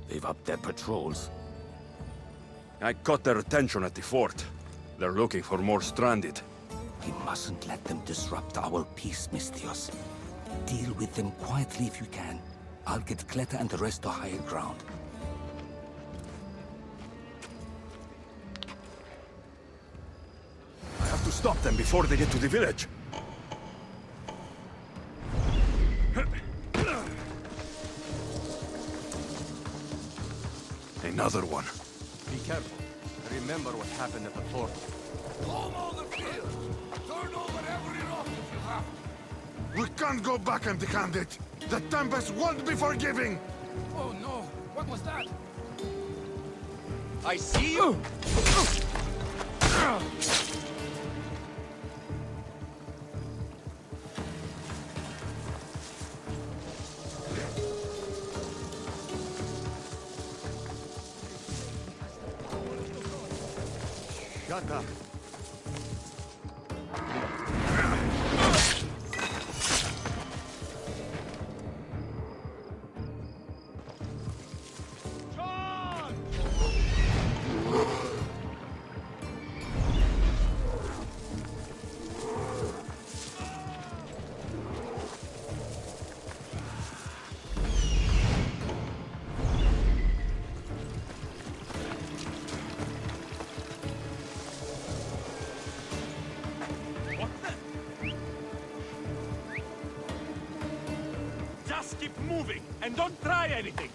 They've upped their patrols. I caught their attention at the fort. They're looking for more stranded. We mustn't let them disrupt our peace, Misthios. Deal with them quietly if you can. I'll get Cleta and the rest to higher ground. I have to stop them before they get to the village. Another one. Be careful. Remember what happened at the fort. Roam all the fields. Turn over every rock if you have to. We can't go back empty-handed. The Tempest won't be forgiving. Oh no! What was that? I see you! Shut up. Just keep moving and don't try anything.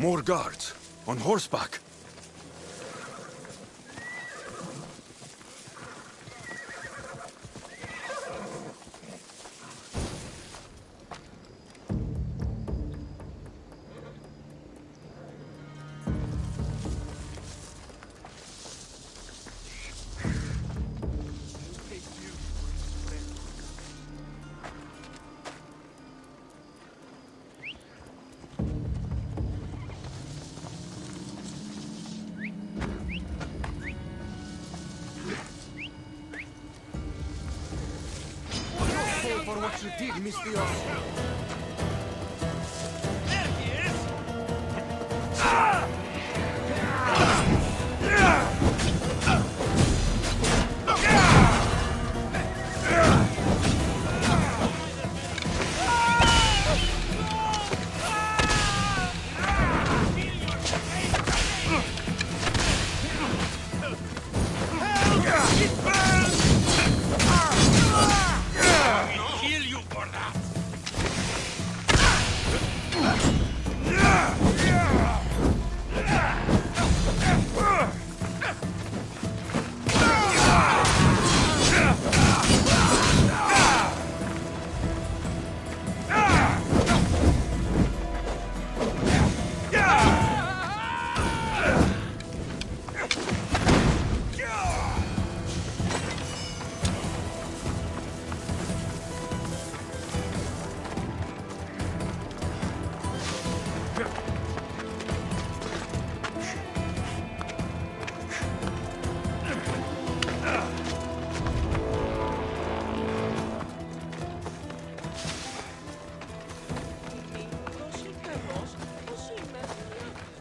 More guards. On horseback. For what you did, Mr.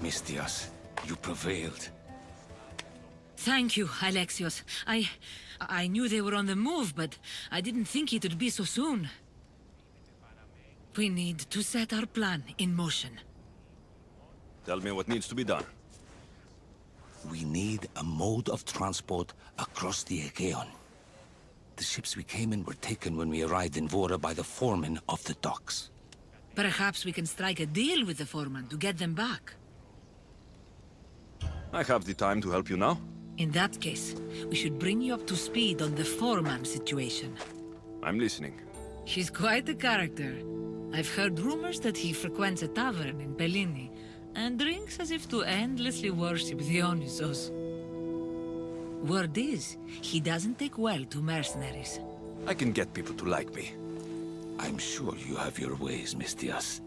Mistios, you prevailed. Thank you, Alexios. I knew they were on the move, but I didn't think it would be so soon. We need to set our plan in motion. Tell me what needs to be done. We need a mode of transport across the Aegean. The ships we came in were taken when we arrived in Vora by the foreman of the docks. Perhaps we can strike a deal with the foreman to get them back. I have the time to help you now. In that case, we should bring you up to speed on the foreman situation. I'm listening. He's quite a character. I've heard rumors that he frequents a tavern in Bellini and drinks as if to endlessly worship Dionysos. Word is, he doesn't take well to mercenaries. I can get people to like me. I'm sure you have your ways, Mistios.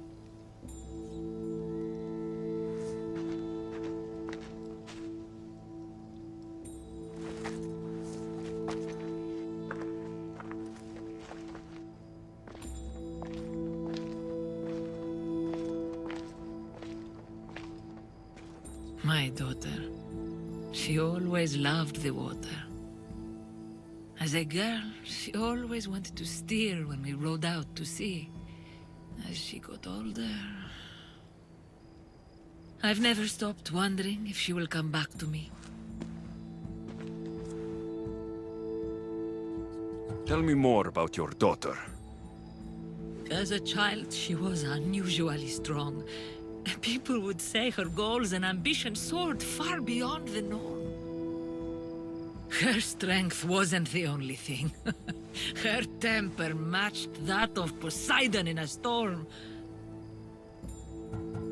My daughter. She always loved the water. As a girl, she always wanted to steer when we rode out to sea. As she got older... I've never stopped wondering if she will come back to me. Tell me more about your daughter. As a child, she was unusually strong. People would say her goals and ambitions soared far beyond the norm. Her strength wasn't the only thing. Her temper matched that of Poseidon in a storm.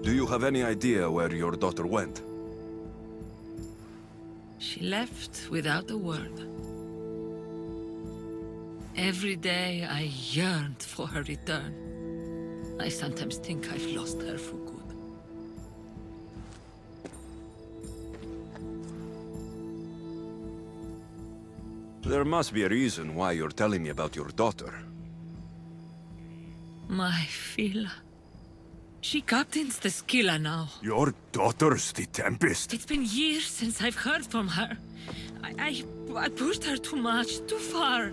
Do you have any idea where your daughter went? She left without a word. Every day I yearned for her return. I sometimes think I've lost her for good. There must be a reason why you're telling me about your daughter. My Fila. She captains the Scylla now. Your daughter's the Tempest? It's been years since I've heard from her. I pushed her too much, too far.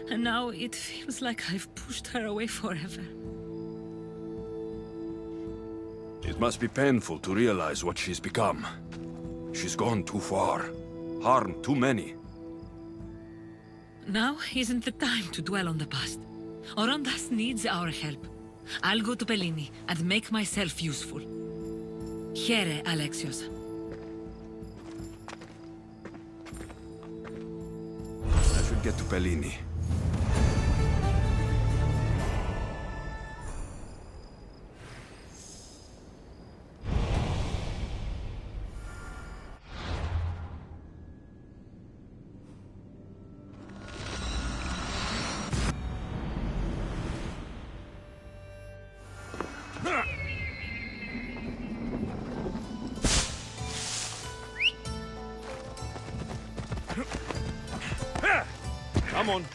And now it feels like I've pushed her away forever. It must be painful to realize what she's become. She's gone too far, harmed too many. Now isn't the time to dwell on the past. Orondas needs our help. I'll go to Bellini and make myself useful. Here, Alexios. I should get to Bellini. Come on.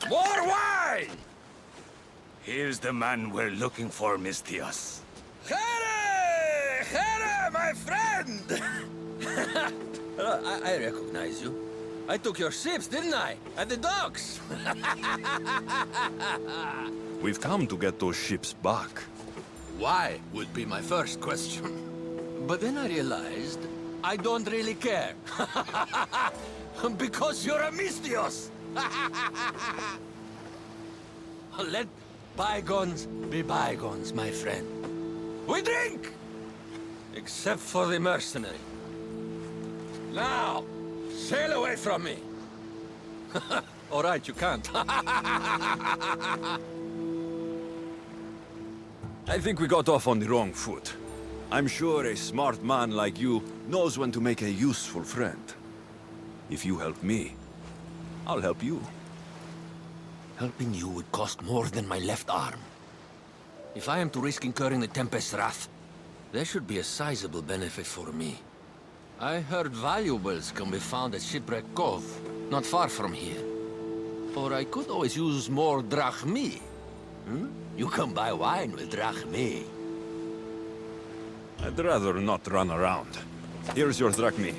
More wine! Here's the man we're looking for, Mistios. Here! Here, my friend! I recognize you. I took your ships, didn't I? At the docks! We've come to get those ships back. Why would be my first question. But then I realized I don't really care. Because you're a Mistios! Let bygones be bygones, my friend. We drink! Except for the mercenary. Now, sail away from me. All right, you can't. I think we got off on the wrong foot. I'm sure a smart man like you knows when to make a useful friend. If you help me, I'll help you. Helping you would cost more than my left arm. If I am to risk incurring the Tempest's wrath, there should be a sizable benefit for me. I heard valuables can be found at Shipwreck Cove, not far from here. Or I could always use more drachmi. You can buy wine with drachmi. I'd rather not run around. Here's your drachmi.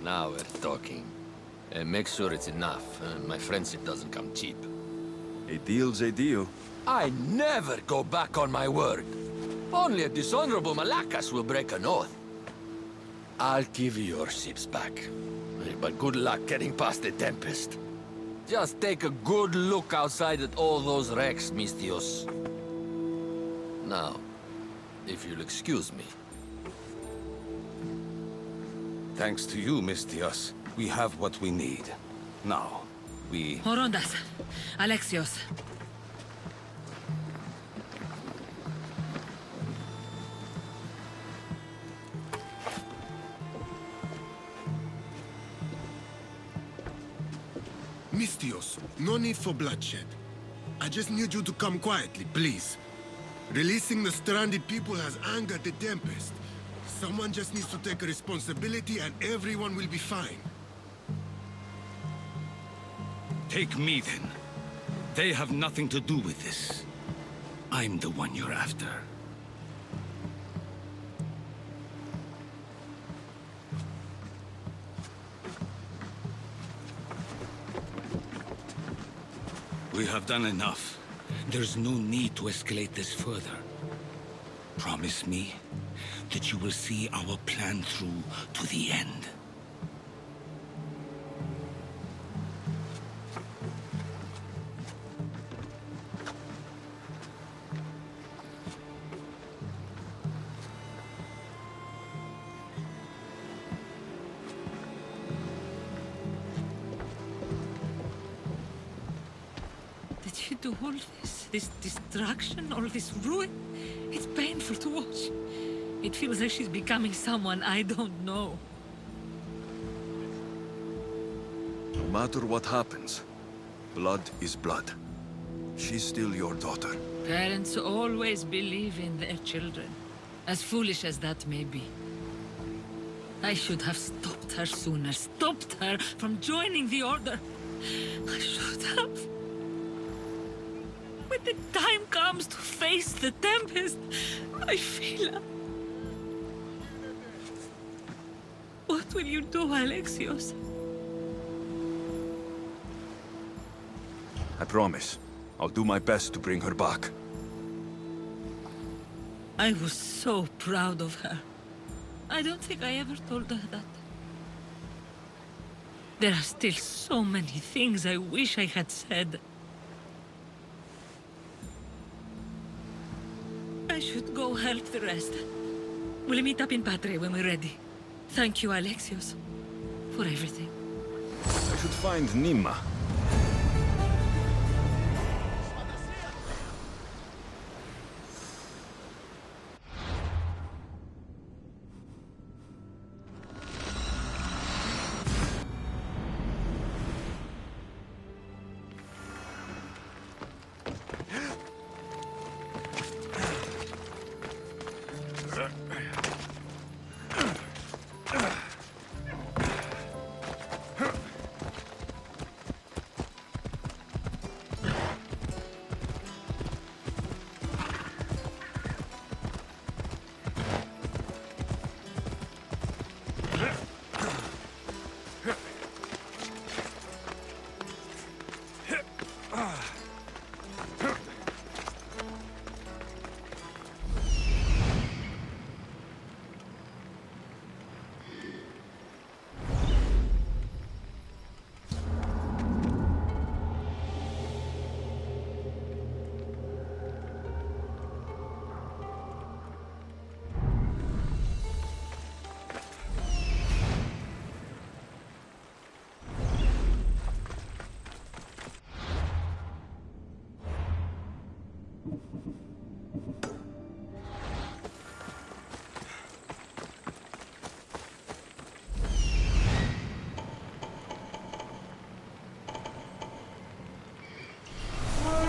Now we're talking. Make sure it's enough. My friends, it doesn't come cheap. A deal's a deal. I never go back on my word. Only a dishonorable Malakas will break an oath. I'll give you your ships back. But good luck getting past the Tempest. Just take a good look outside at all those wrecks, Mistios. Now, if you'll excuse me. Thanks to you, Mistios, we have what we need. Now, we... Horondas. Alexios. Mistios, no need for bloodshed. I just need you to come quietly, please. Releasing the stranded people has angered the Tempest. Someone just needs to take responsibility and everyone will be fine. Take me, then. They have nothing to do with this. I'm the one you're after. We have done enough. There's no need to escalate this further. Promise me that you will see our plan through to the end. Did you do all this? This destruction, all this ruin? It's painful to watch. It feels like she's becoming someone I don't know. No matter what happens, blood is blood. She's still your daughter. Parents always believe in their children, as foolish as that may be. I should have stopped her sooner, stopped her from joining the Order. I should have. when the time comes to face the Tempest, I feel... What will you do, Alexios? I promise. I'll do my best to bring her back. I was so proud of her. I don't think I ever told her that. There are still so many things I wish I had said. I should go help the rest. We'll meet up in Patre when we're ready. Thank you, Alexios, for everything. I should find Nima.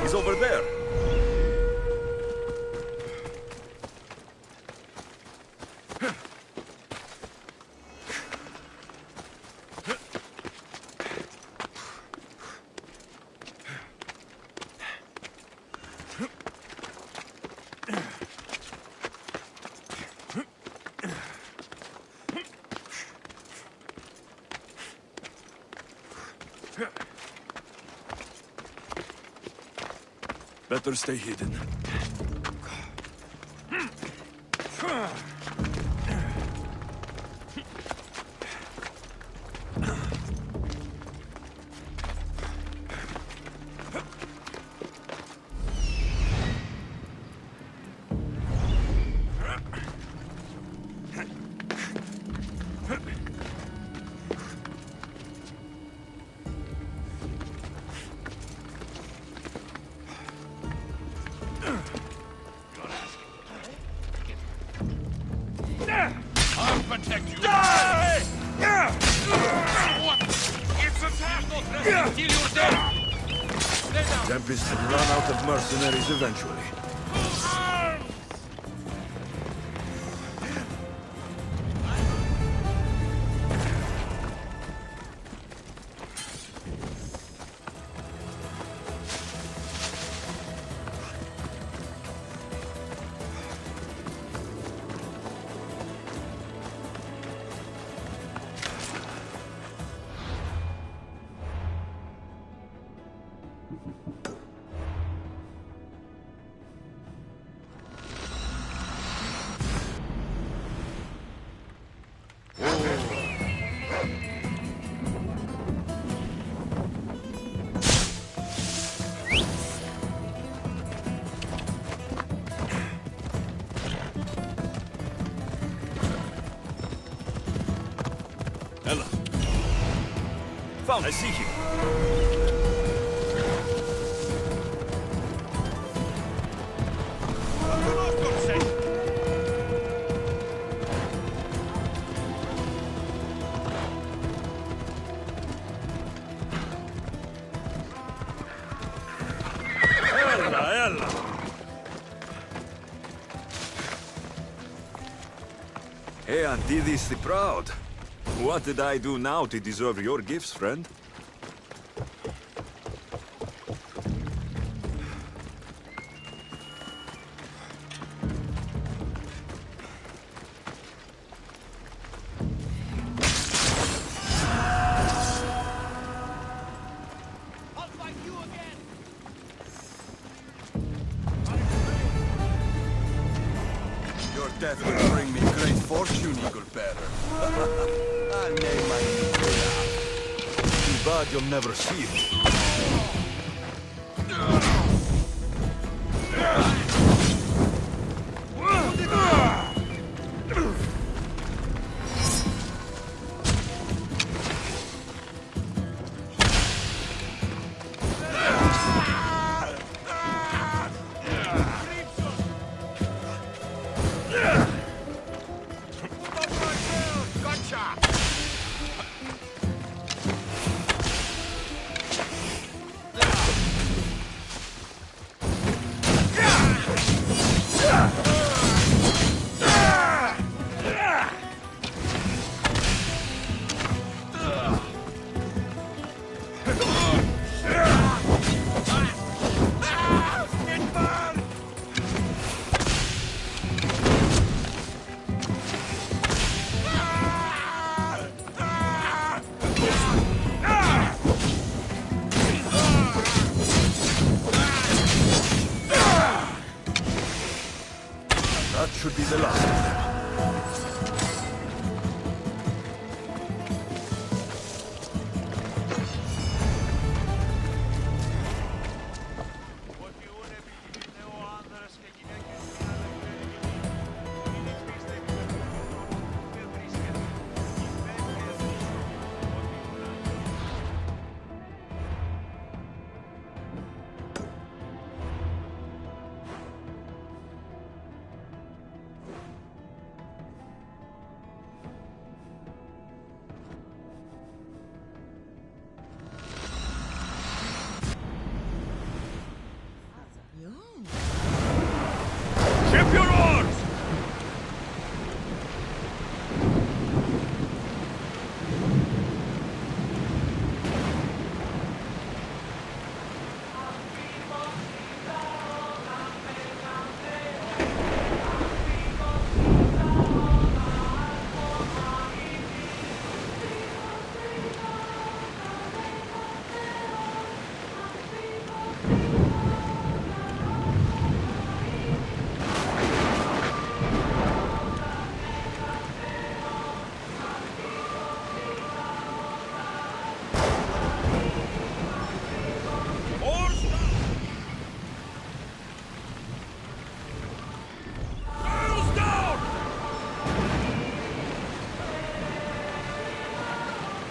He's over there. Better stay hidden. I'll protect you. Die! What? It's attack! Till you're dead! Tempest will run out of mercenaries eventually. Ella. Found. I see him. Ella. Hey, Antidis the Proud. What did I do now to deserve your gifts, friend? Your death will bring me great fortune, Eagle Bearer. I'll name my new Too bad you'll never see it. That should be the last of them. Ship your oars!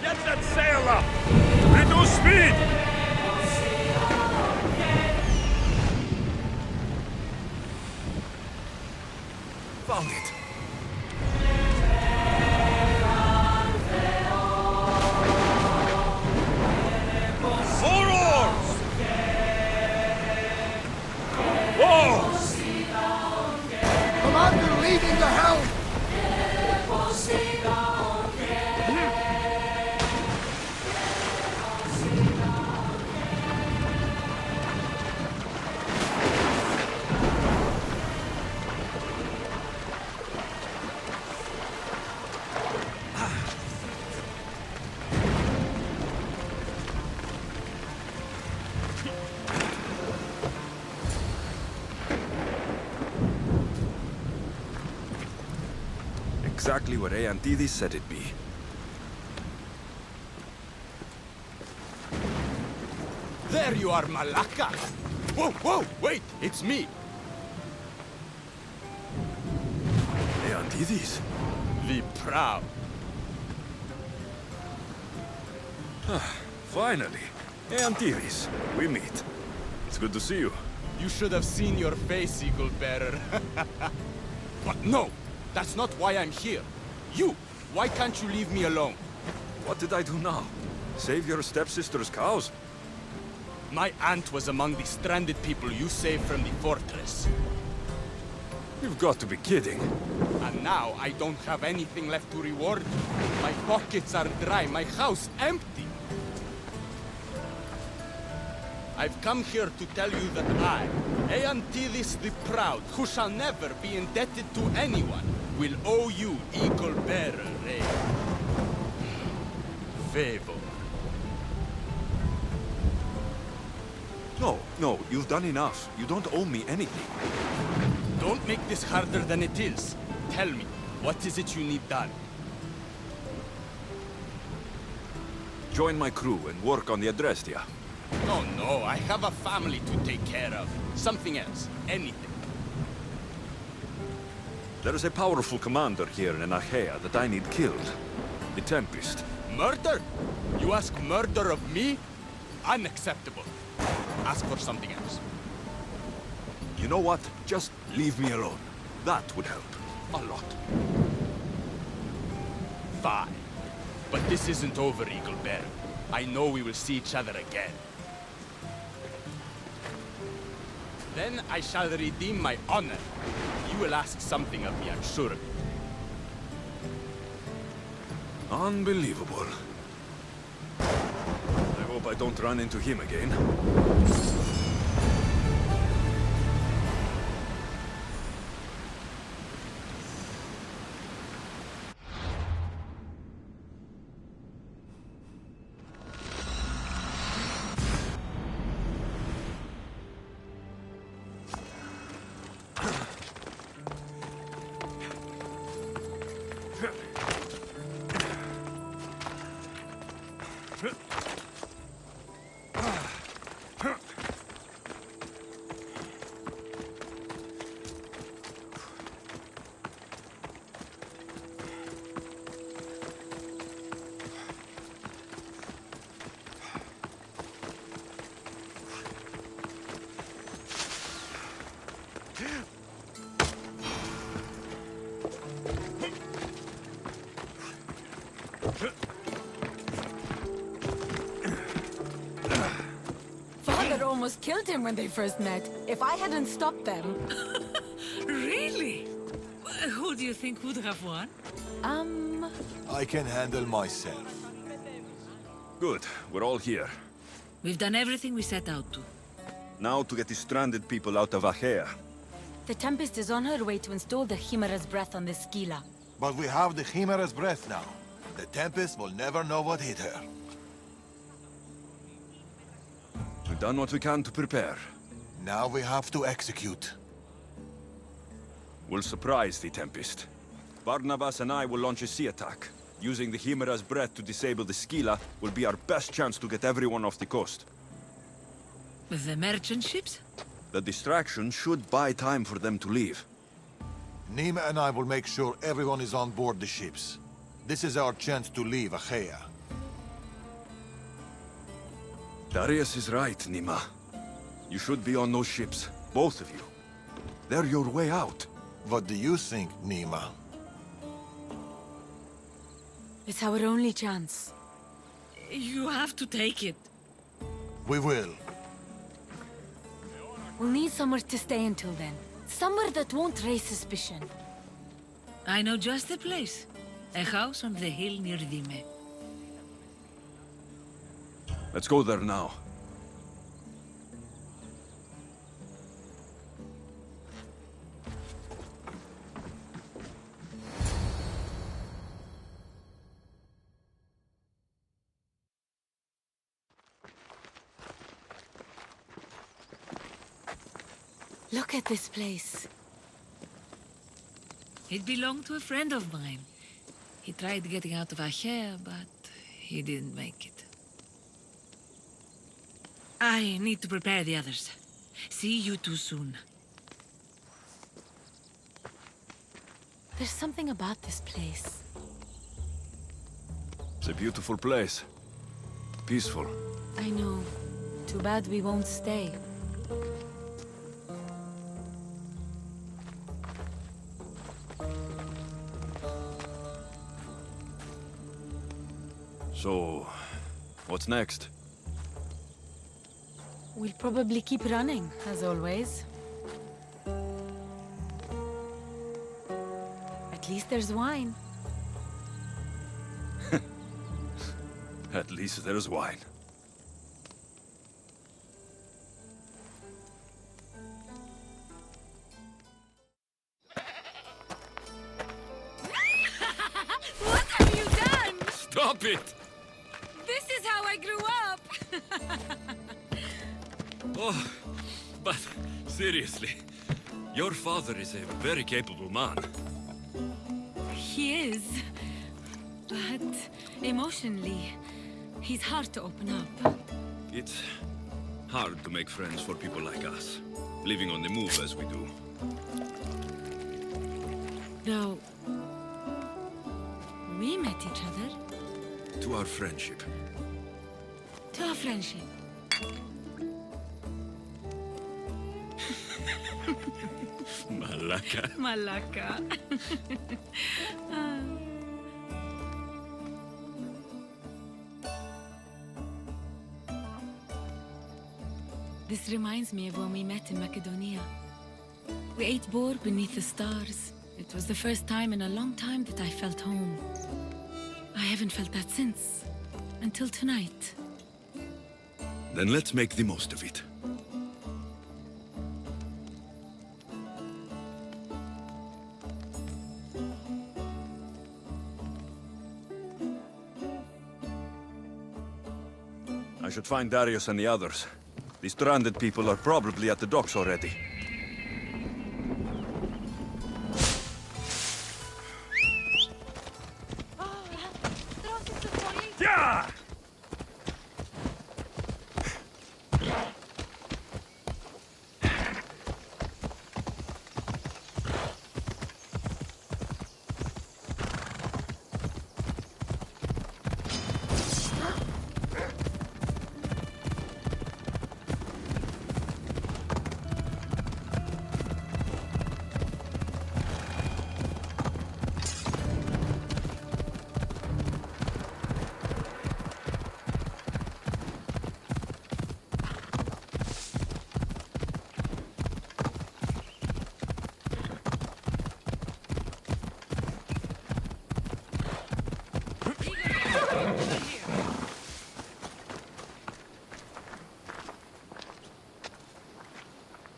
Get that sail up! Reduce speed! Found it. More oars! Whoa! Commander leading the helm! Exactly what Aeantidis said it'd be. There you are, Malaka! Whoa, whoa, wait, it's me! Aeantidis? The proud. Finally. Aeantidis, we meet. It's good to see you. You should have seen your face, Eagle Bearer. But no! That's not why I'm here. You! Why can't you leave me alone? What did I do now? Save your stepsister's cows? My aunt was among the stranded people you saved from the fortress. You've got to be kidding. And now I don't have anything left to reward you. My pockets are dry, my house empty. I've come here to tell you that I, Aeantidis the Proud, who shall never be indebted to anyone, will owe you, Eagle Bearer, a favor. No, you've done enough. You don't owe me anything. Don't make this harder than it is. Tell me, what is it you need done? Join my crew and work on the Adrestia. Oh no, I have a family to take care of. Something else. Anything. There is a powerful commander here in Achaea that I need killed. The Tempest. Murder? You ask murder of me? Unacceptable. Ask for something else. You know what? Just leave me alone. That would help. A lot. Fine. But this isn't over, Eagle Bear. I know we will see each other again. Then I shall redeem my honor. You will ask something of me, I'm sure of it. Unbelievable. I hope I don't run into him again. Father almost killed him when they first met. If I hadn't stopped them... Really? Who do you think would have won? I can handle myself. Good. We're all here. We've done everything we set out to. Now to get the stranded people out of Achaea. The Tempest is on her way to install the Chimera's breath on the Scylla. But we have the Chimera's breath now. The Tempest will never know what hit her. We've done what we can to prepare. Now we have to execute. We'll surprise the Tempest. Barnabas and I will launch a sea attack. Using the Chimera's breath to disable the Scylla will be our best chance to get everyone off the coast. With the merchant ships? The distraction should buy time for them to leave. Nima and I will make sure everyone is on board the ships. This is our chance to leave Achaea. Darius is right, Nima. You should be on those ships, both of you. They're your way out. What do you think, Nima? It's our only chance. You have to take it. We will. We'll need somewhere to stay until then. Somewhere that won't raise suspicion. I know just the place. A house on the hill near Dime. Let's go there now. Look at this place. It belonged to a friend of mine. He tried getting out of Achaea, but he didn't make it. I need to prepare the others. See you two soon. There's something about this place. It's a beautiful place. Peaceful. I know. Too bad we won't stay. So, what's next? We'll probably keep running, as always. At least there's wine. At least there's wine. What have you done? Stop it! This is how I grew up! Oh, but seriously, your father is a very capable man. He is. But emotionally, he's hard to open up. It's hard to make friends for people like us, living on the move as we do. Though, we met each other. To our friendship. To our friendship. Malaka. Malaka. This reminds me of when we met in Macedonia. We ate boar beneath the stars. It was the first time in a long time that I felt home. I haven't felt that since. Until tonight. Then let's make the most of it. I should find Darius and the others. The stranded people are probably at the docks already. Yeah!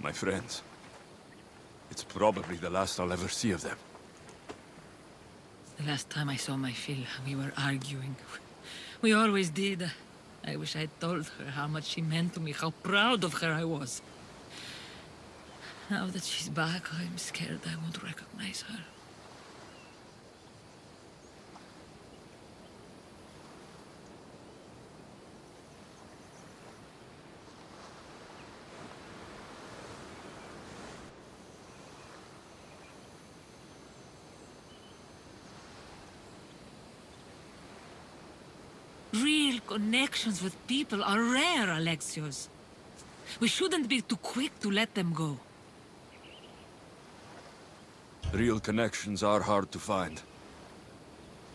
My friends. It's probably the last I'll ever see of them. The last time I saw my Phil, we were arguing. We always did. I wish I'd told her how much she meant to me, how proud of her I was. Now that she's back, I'm scared I won't recognize her. Real connections with people are rare, Alexios. We shouldn't be too quick to let them go. Real connections are hard to find.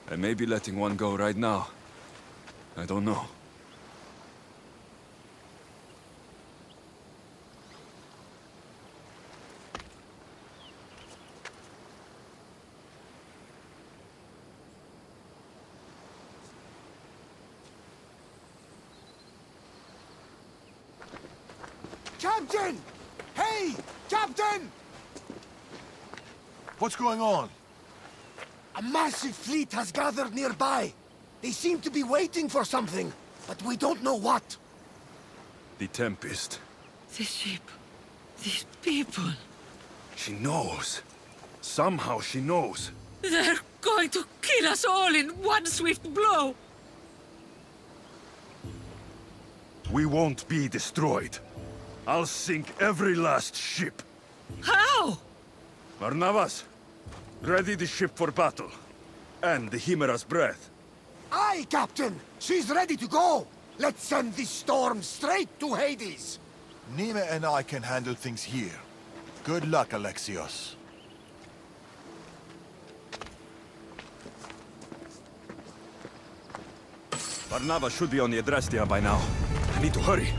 I may be letting one go right now. I don't know. Captain! Hey! Captain! What's going on? A massive fleet has gathered nearby. They seem to be waiting for something, but we don't know what. The Tempest. This ship. These people. She knows. Somehow she knows. They're going to kill us all in one swift blow! We won't be destroyed. I'll sink every last ship. How? Barnabas, ready the ship for battle. And the Chimera's breath. Aye, Captain! She's ready to go! Let's send this storm straight to Hades! Nima and I can handle things here. Good luck, Alexios. Barnabas should be on the Adrestia by now. I need to hurry.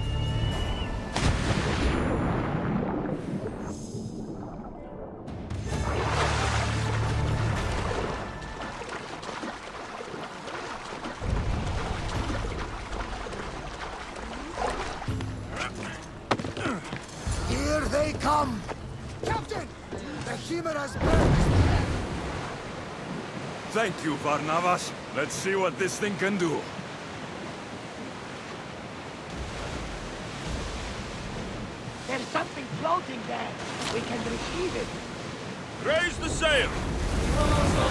Here they come! Captain! The Chimera's breath! Thank you, Barnabas. Let's see what this thing can do. There's something floating there. We can retrieve it. Raise the sail!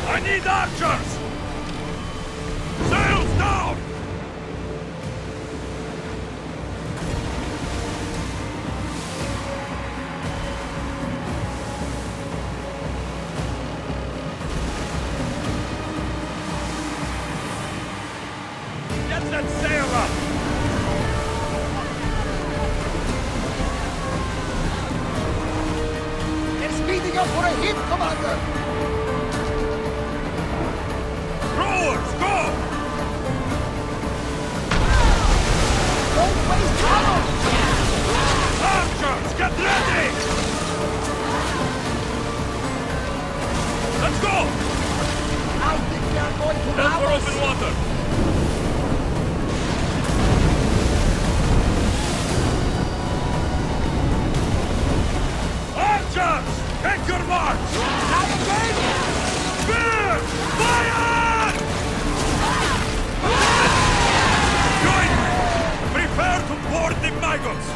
I need archers! Sails down! Get that sail up! They're speeding up for a hit, Commander! Rowers, go! Don't waste ammo! Archers, get ready! Let's go! I think they are going to Head rob for us. open water! Archers! Take your march! Spear! Fire! Join me! Prepare to board the maggots!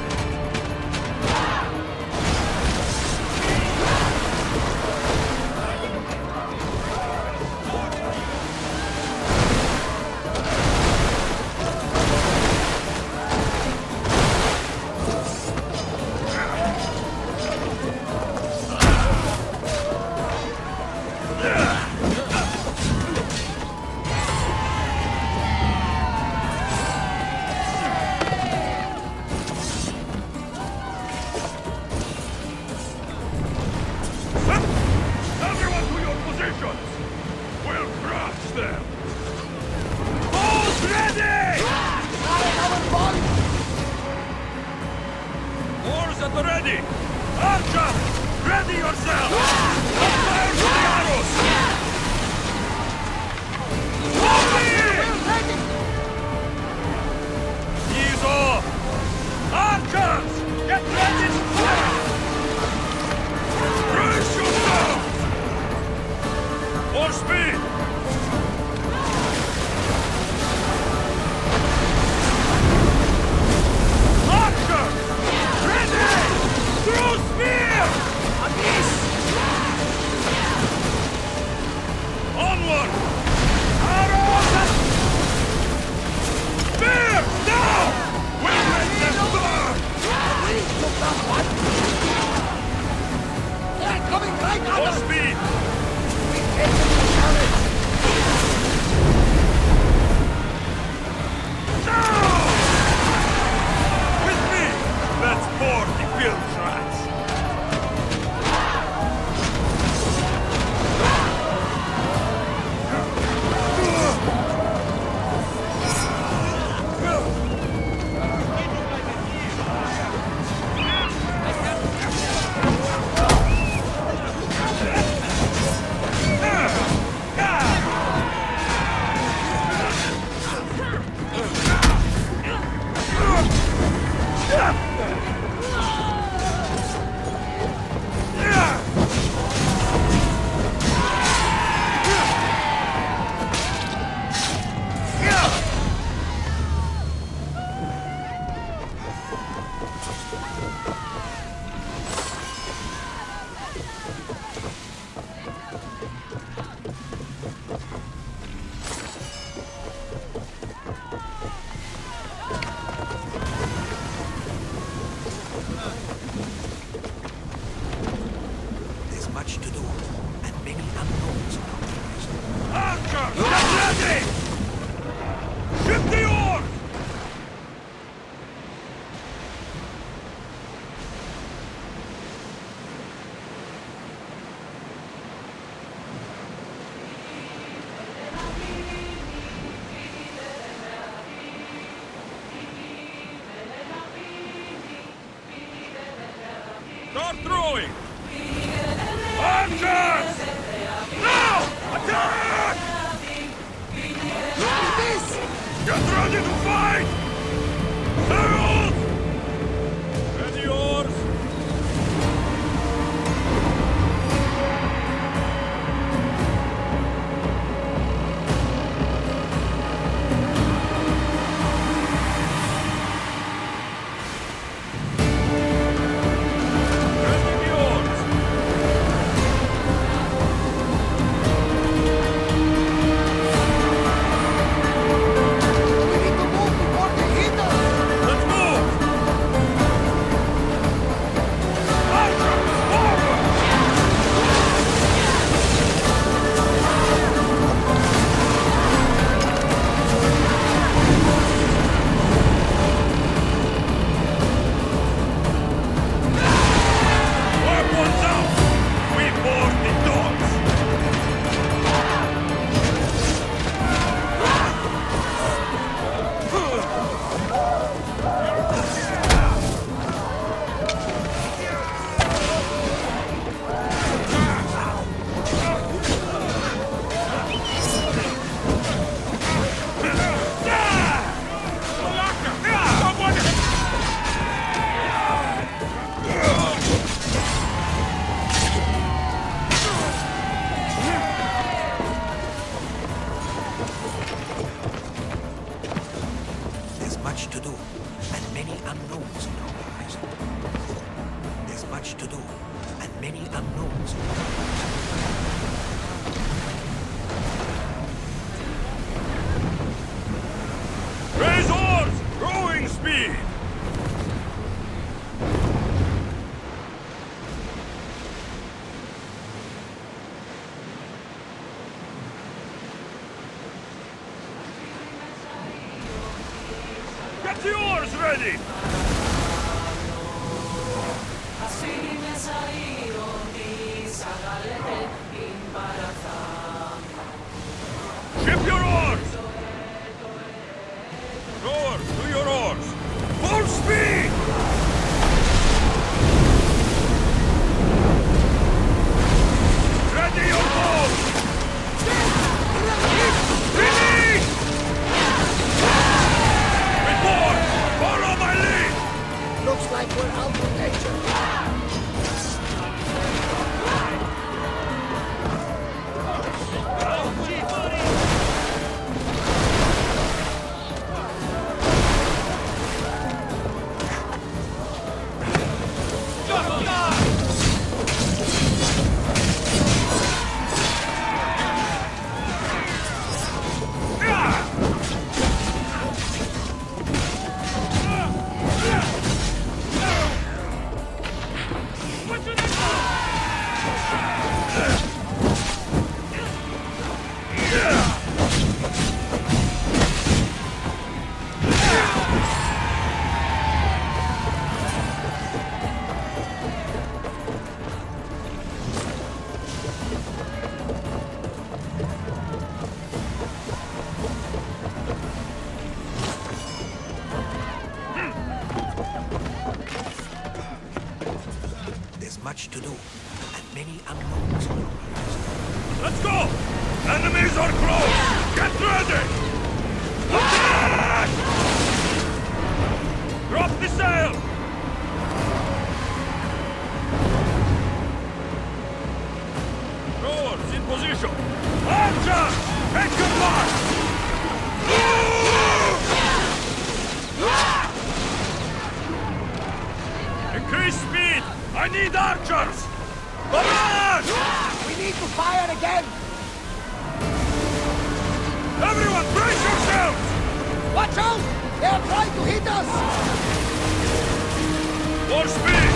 Everyone to your positions! We'll crush them! Bows ready! Oars at the ready! Archer! Ready yourself! Fire to the arrows! Ease off! Archers! Get ready to fire! Brace yourself! More speed! Archer! Ready! Through spear! Onward! Arrows! Spear! Now! We'll let them burn! They're coming right at More us! speed! We take them to challenge! With me! Let's board the bilge rats! There's much to do, and many unknowns about the rest. Archer! Get ready! Ship the oars! Start throwing! Archers! Now! Attack! Get ready to fight! Sails! Ready oars! unknowns. Raise oars! Rowing speed! Get the oars ready! Ship your oars! Rowers, to your oars! Full speed! Ready your boat! Release! Report! Follow my lead! Looks like we're out of danger. Much to do, and many unknowns. Let's go! Enemies are close! Get ready! Attack! Drop the sail! Rowers in position! Archers! Take your mark! Increase speed! I need archers! Barrage! We need to fire again! Everyone, brace yourselves! Watch out! They are trying to hit us! More speed!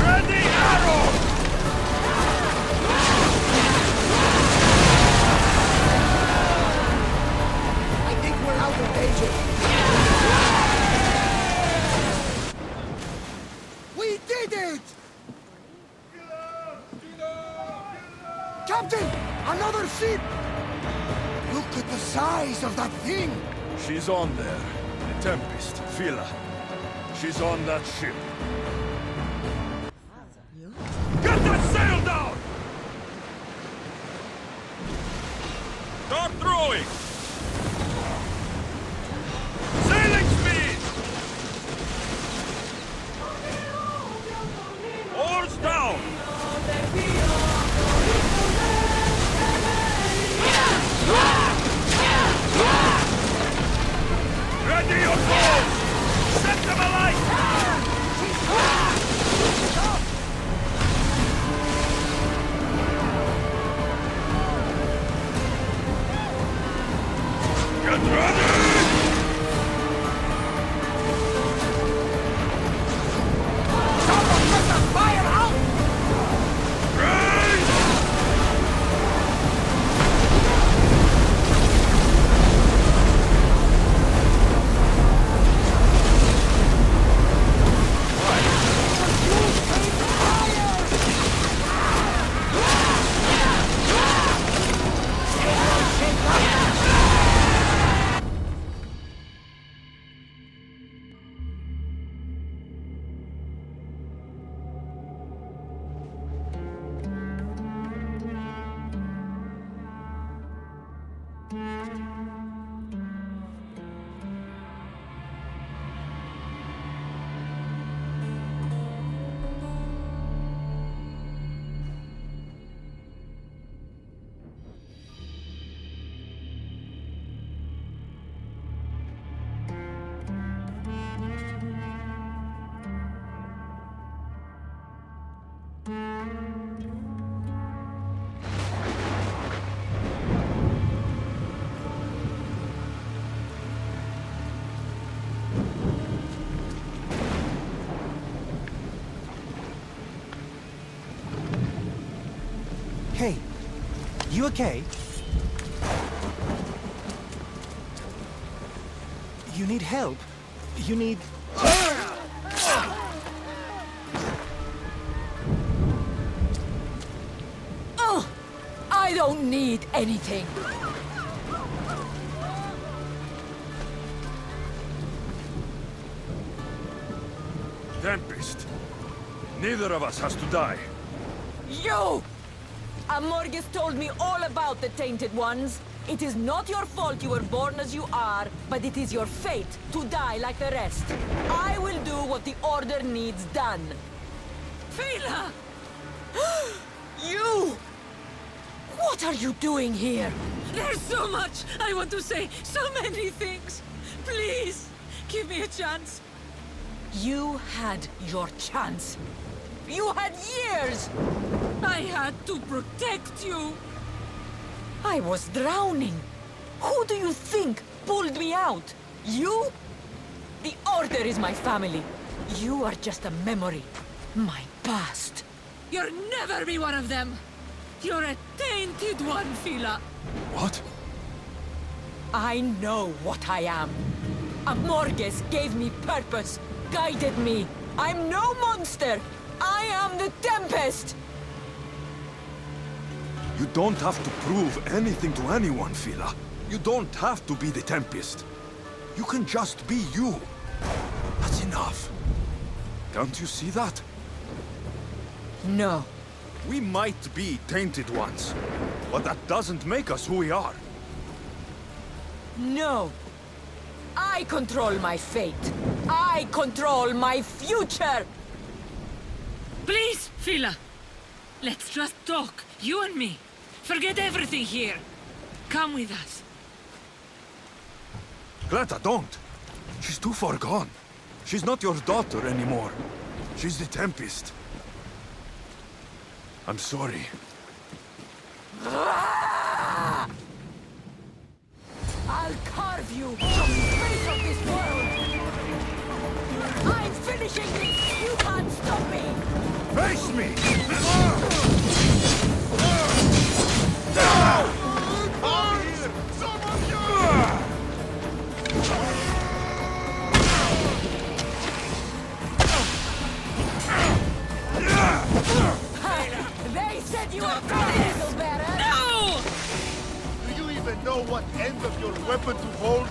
Ready, arrow! I think we're out of danger. We did it! Captain! Another ship! Look at the size of that thing! She's on there. The Tempest, Phila. She's on that ship. Get that sail down! Start throwing! Sailing speed! Oars down! Ready your bows! Set them alight! Get ready! Fire out! Raise! You okay? You need help? You need... I don't need anything. Tempest. Neither of us has to die. You! Amorges told me all about the Tainted Ones. It is not your fault you were born as you are, but it is your fate to die like the rest. I will do what the Order needs done. Fela! You! What are you doing here? There's so much I want to say, so many things. Please, give me a chance. You had your chance. You had years! I had to protect you. I was drowning. Who do you think pulled me out? You? The Order is my family. You are just a memory. My past. You'll never be one of them. You're a tainted one, Fela. What? I know what I am. Amorges gave me purpose, guided me. I'm no monster. I am the Tempest. You don't have to prove anything to anyone, Fela. You don't have to be the Tempest. You can just be you. That's enough. Can't you see that? No. We might be tainted ones, but that doesn't make us who we are. No. I control my fate. I control my future. Please, Fela. Let's just talk, you and me. Forget everything here. Come with us. Greta, don't. She's too far gone. She's not your daughter anymore. She's the Tempest. I'm sorry. I'll carve you from the face of this world. I'm finishing this. You can't stop me. Face me! They said you were pretty, little better. No! Do you even know what end of your weapon to hold?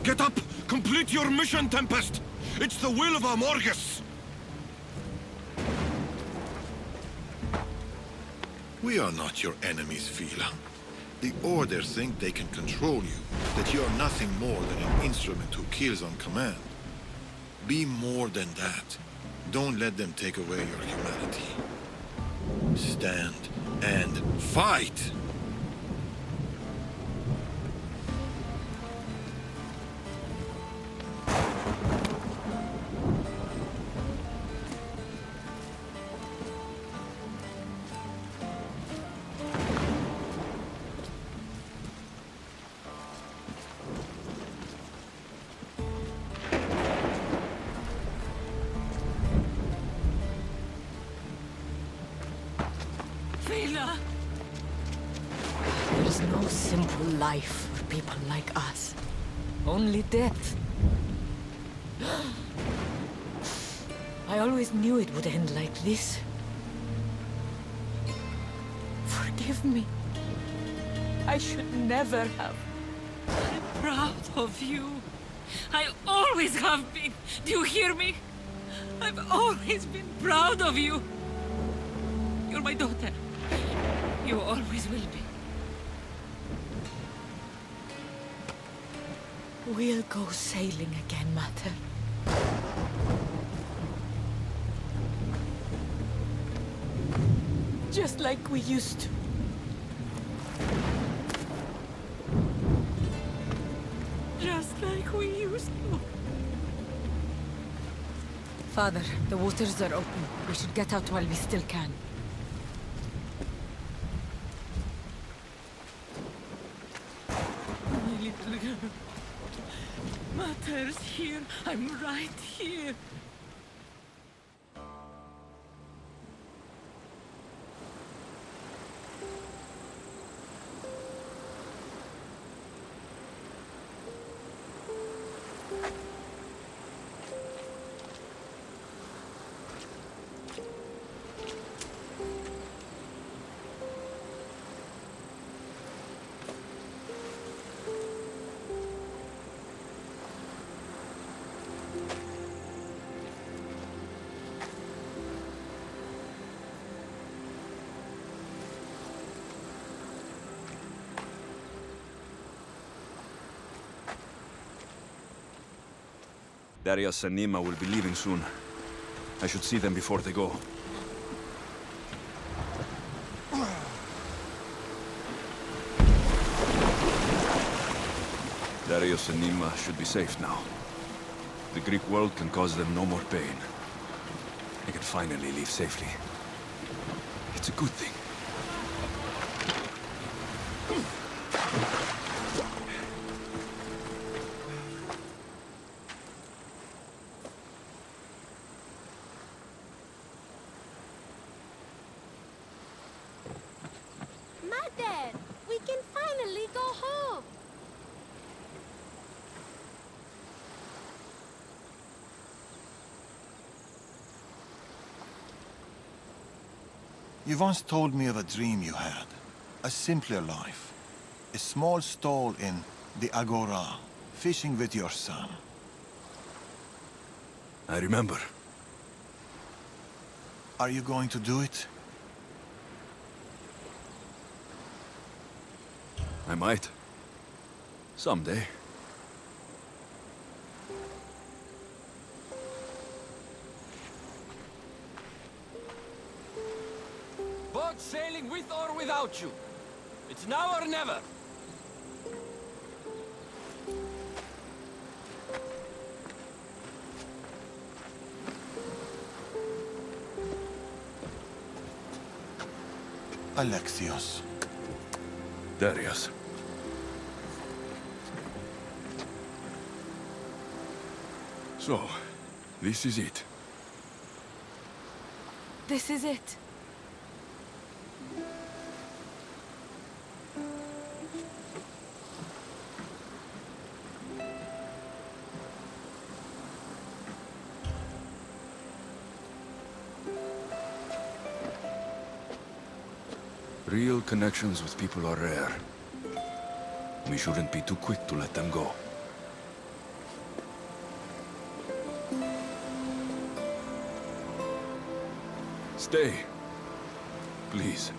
Get up! Complete your mission, Tempest! It's the will of Amorgus! We are not your enemies, Fila. The Order think they can control you, that you are nothing more than an instrument who kills on command. Be more than that. Don't let them take away your humanity. Stand and fight! There's no simple life for people like us. Only death. I always knew it would end like this. Forgive me. I should never have. I'm proud of you. I always have been. Do you hear me? I've always been proud of you. You're my daughter. You always will be. We'll go sailing again, Mater. Just like we used to. Just like we used to. Father, the waters are open. We should get out while we still can. My little girl. Mater's here. I'm right here. Darius and Nima will be leaving soon. I should see them before they go. Darius and Nima should be safe now. The Greek world can cause them no more pain. They can finally leave safely. It's a good thing. Mother, we can finally go home. You once told me of a dream you had. A simpler life. A small stall in the Agora, fishing with your son. I remember. Are you going to do it? I might. Someday. Boat sailing with or without you. It's now or never. Alexios. Darius. So, this is it. This is it. Real connections with people are rare. We shouldn't be too quick to let them go. Stay. Please.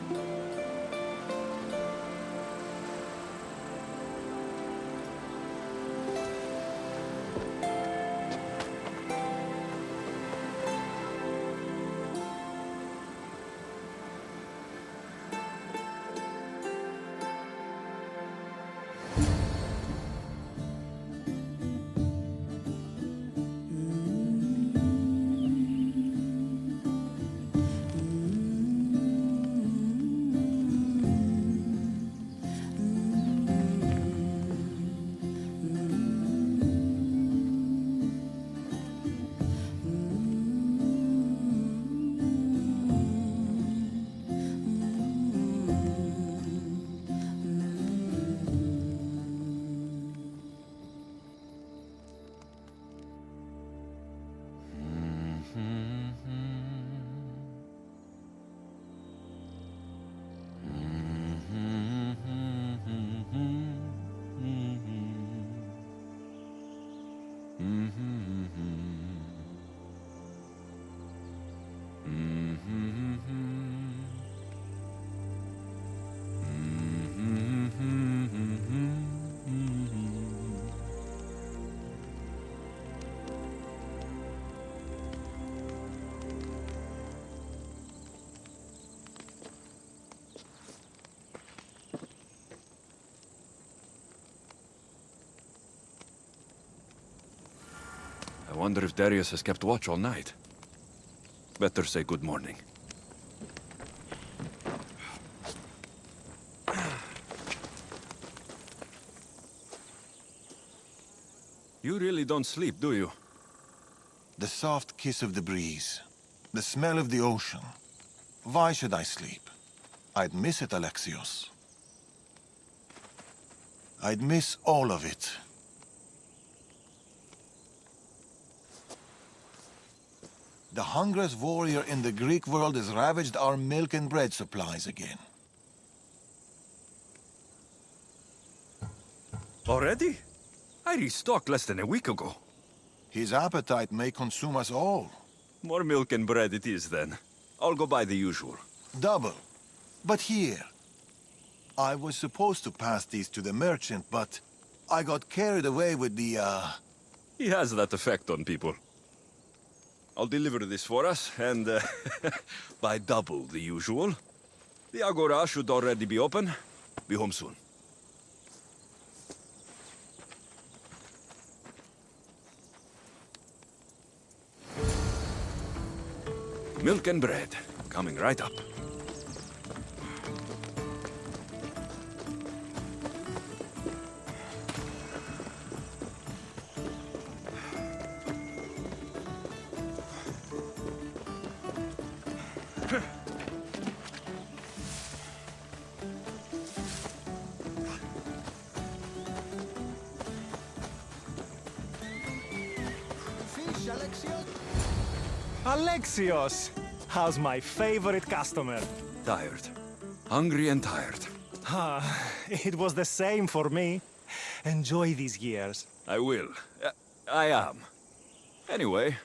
I wonder if Darius has kept watch all night. Better say good morning. You really don't sleep, do you? The soft kiss of the breeze. The smell of the ocean. Why should I sleep? I'd miss it, Alexios. I'd miss all of it. The hungriest warrior in the Greek world has ravaged our milk and bread supplies again. Already? I restocked less than a week ago. His appetite may consume us all. More milk and bread it is, then. I'll go buy the usual. Double. But here. I was supposed to pass these to the merchant, but I got carried away with the, He has that effect on people. I'll deliver this for us, and buy double the usual. The Agora should already be open. Be home soon. Milk and bread, coming right up. Alexios! How's my favorite customer? Tired. Hungry and tired. It was the same for me. Enjoy these years. I will. I am. Anyway,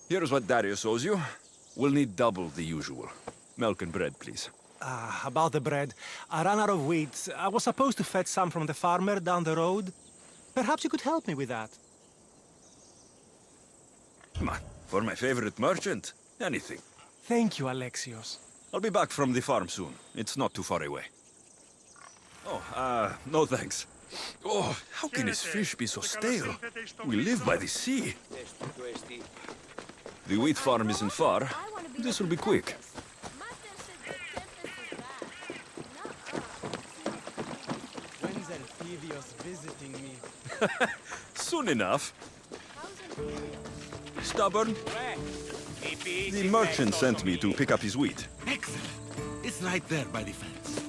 here's what Darius owes you. We'll need double the usual. Milk and bread, please. About the bread, I ran out of wheat. I was supposed to fetch some from the farmer down the road. Perhaps you could help me with that. Come on, for my favorite merchant, anything. Thank you, Alexios. I'll be back from the farm soon. It's not too far away. Oh, no thanks. Oh, how can his fish be so stale? We live by the sea. The wheat farm isn't far. This will be quick. When's Elpidios visiting me? Soon enough. Stubborn? The merchant sent me to pick up his wheat. Excellent. It's right there by the fence.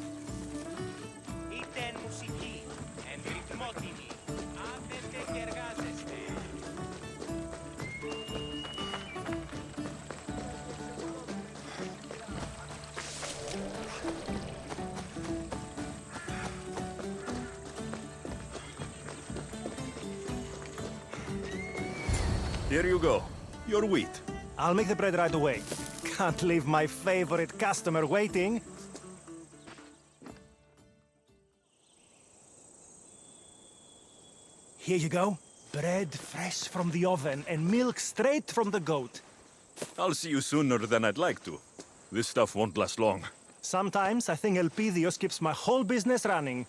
Here you go. Your wheat. I'll make the bread right away. Can't leave my favorite customer waiting. Here you go. Bread fresh from the oven and milk straight from the goat. I'll see you sooner than I'd like to. This stuff won't last long. Sometimes I think Elpidios keeps my whole business running.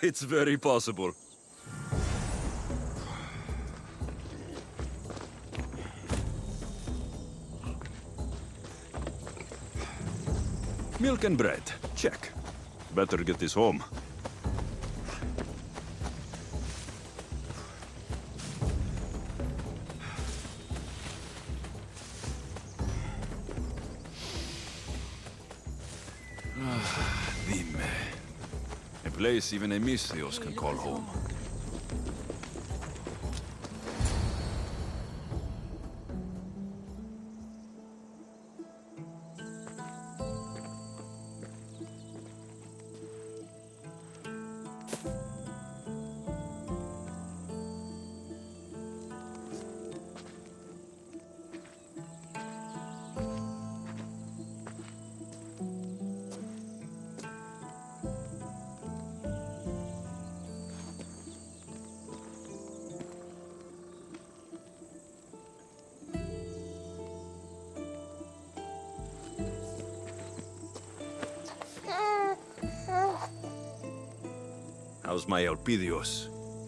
It's very possible. Milk and bread. Check. Better get this home. Dime. A place even a Misthios can call home. How's my Elpidios?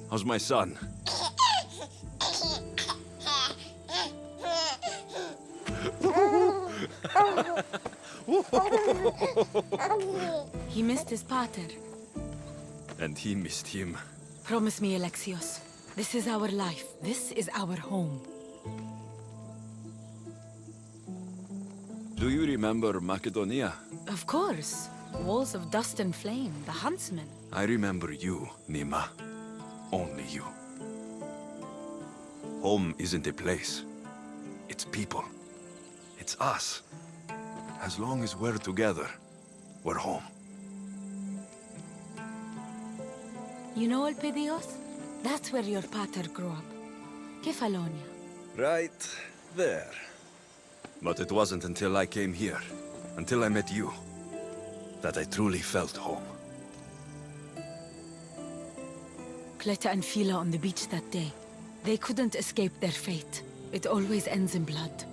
How's my son? He missed his pater. And he missed him. Promise me, Alexios. This is our life. This is our home. Do you remember Macedonia? Of course. Walls of dust and flame, the huntsman. I remember you, Nima. Only you. Home isn't a place. It's people. It's us. As long as we're together, we're home. You know, Elpidios? That's where your pater grew up. Kefalonia. Right there. But it wasn't until I came here, until I met you, that I truly felt home. Kleta and Fila on the beach that day. They couldn't escape their fate. It always ends in blood.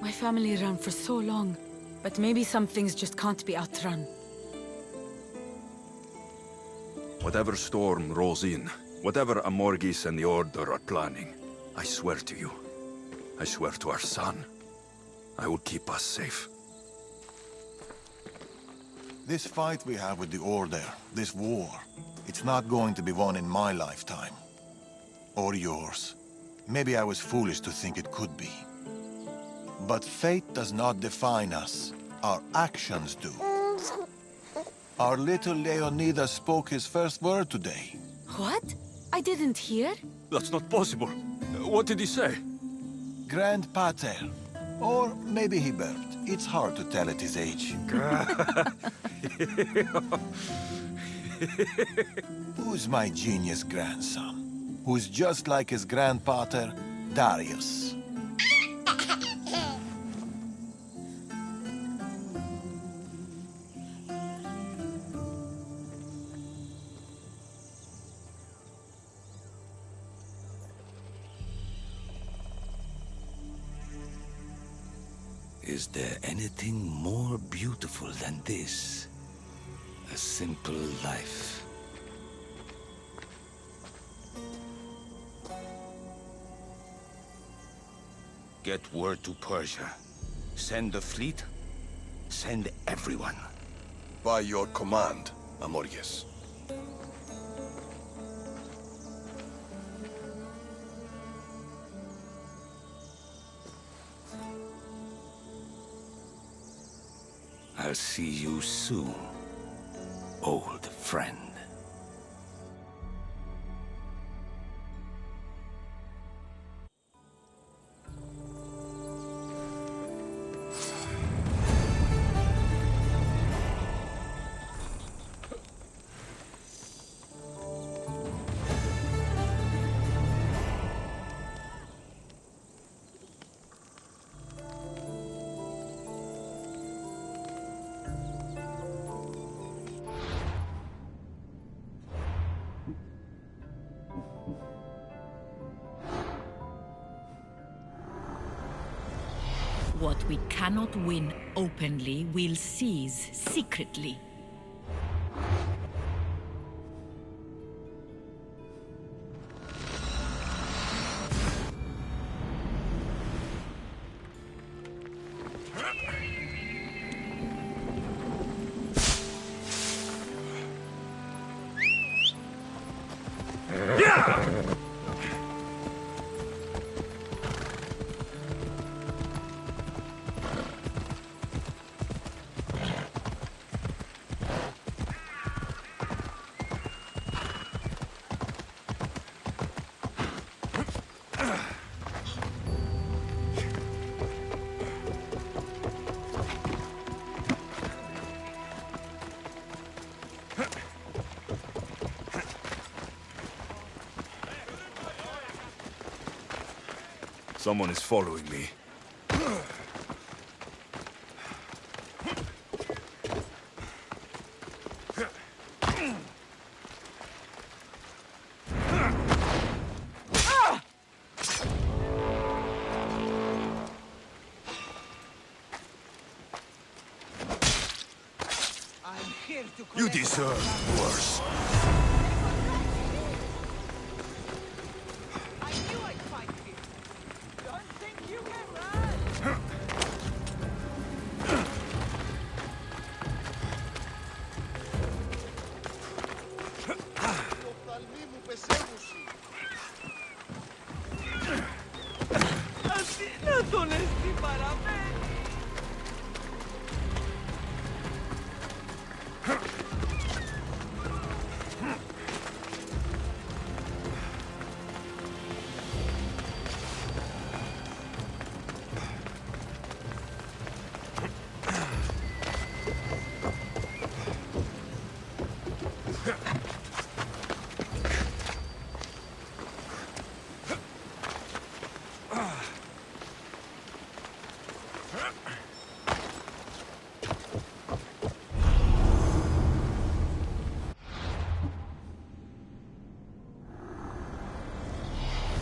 My family ran for so long, but maybe some things just can't be outrun. Whatever storm rolls in, whatever Amorgis and the Order are planning, I swear to you, I swear to our son, I will keep us safe. This fight we have with the Order, this war, it's not going to be won in my lifetime. Or yours. Maybe I was foolish to think it could be. But fate does not define us. Our actions do. Our little Leonidas spoke his first word today. What? I didn't hear? That's not possible. What did he say? Grand Pater. Or maybe he burped. It's hard to tell at his age. Who's my genius grandson? Who's just like his grandpater, Darius. Is there anything more beautiful than this? A simple life. Get word to Persia. Send the fleet. Send everyone. By your command, Amorges. I'll see you soon, old friend. What we cannot win openly, we'll seize secretly. Someone is following me. You deserve worse.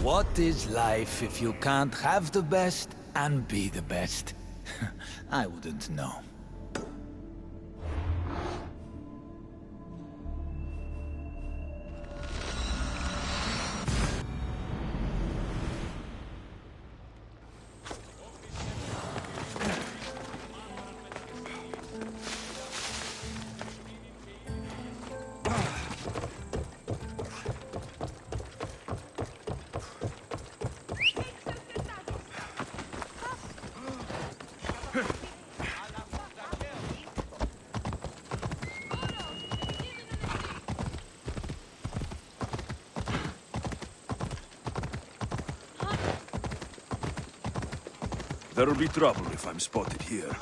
What is life if you can't have the best and be the best? I wouldn't know. There'll be trouble if I'm spotted here.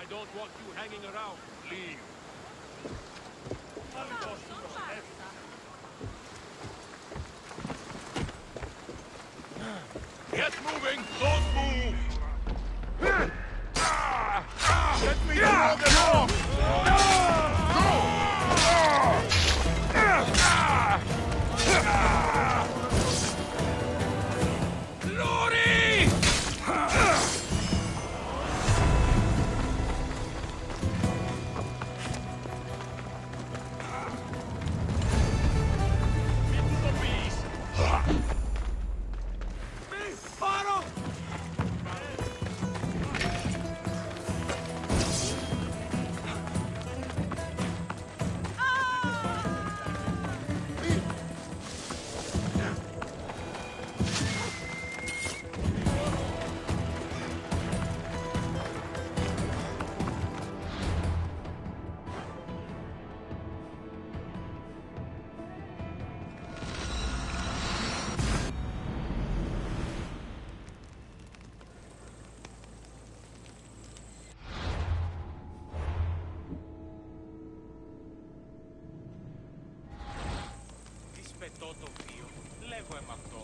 I don't want you hanging around. Leave. Get moving! Don't move! Let me throw them off! αυτό το βίο, λέγω αυτό.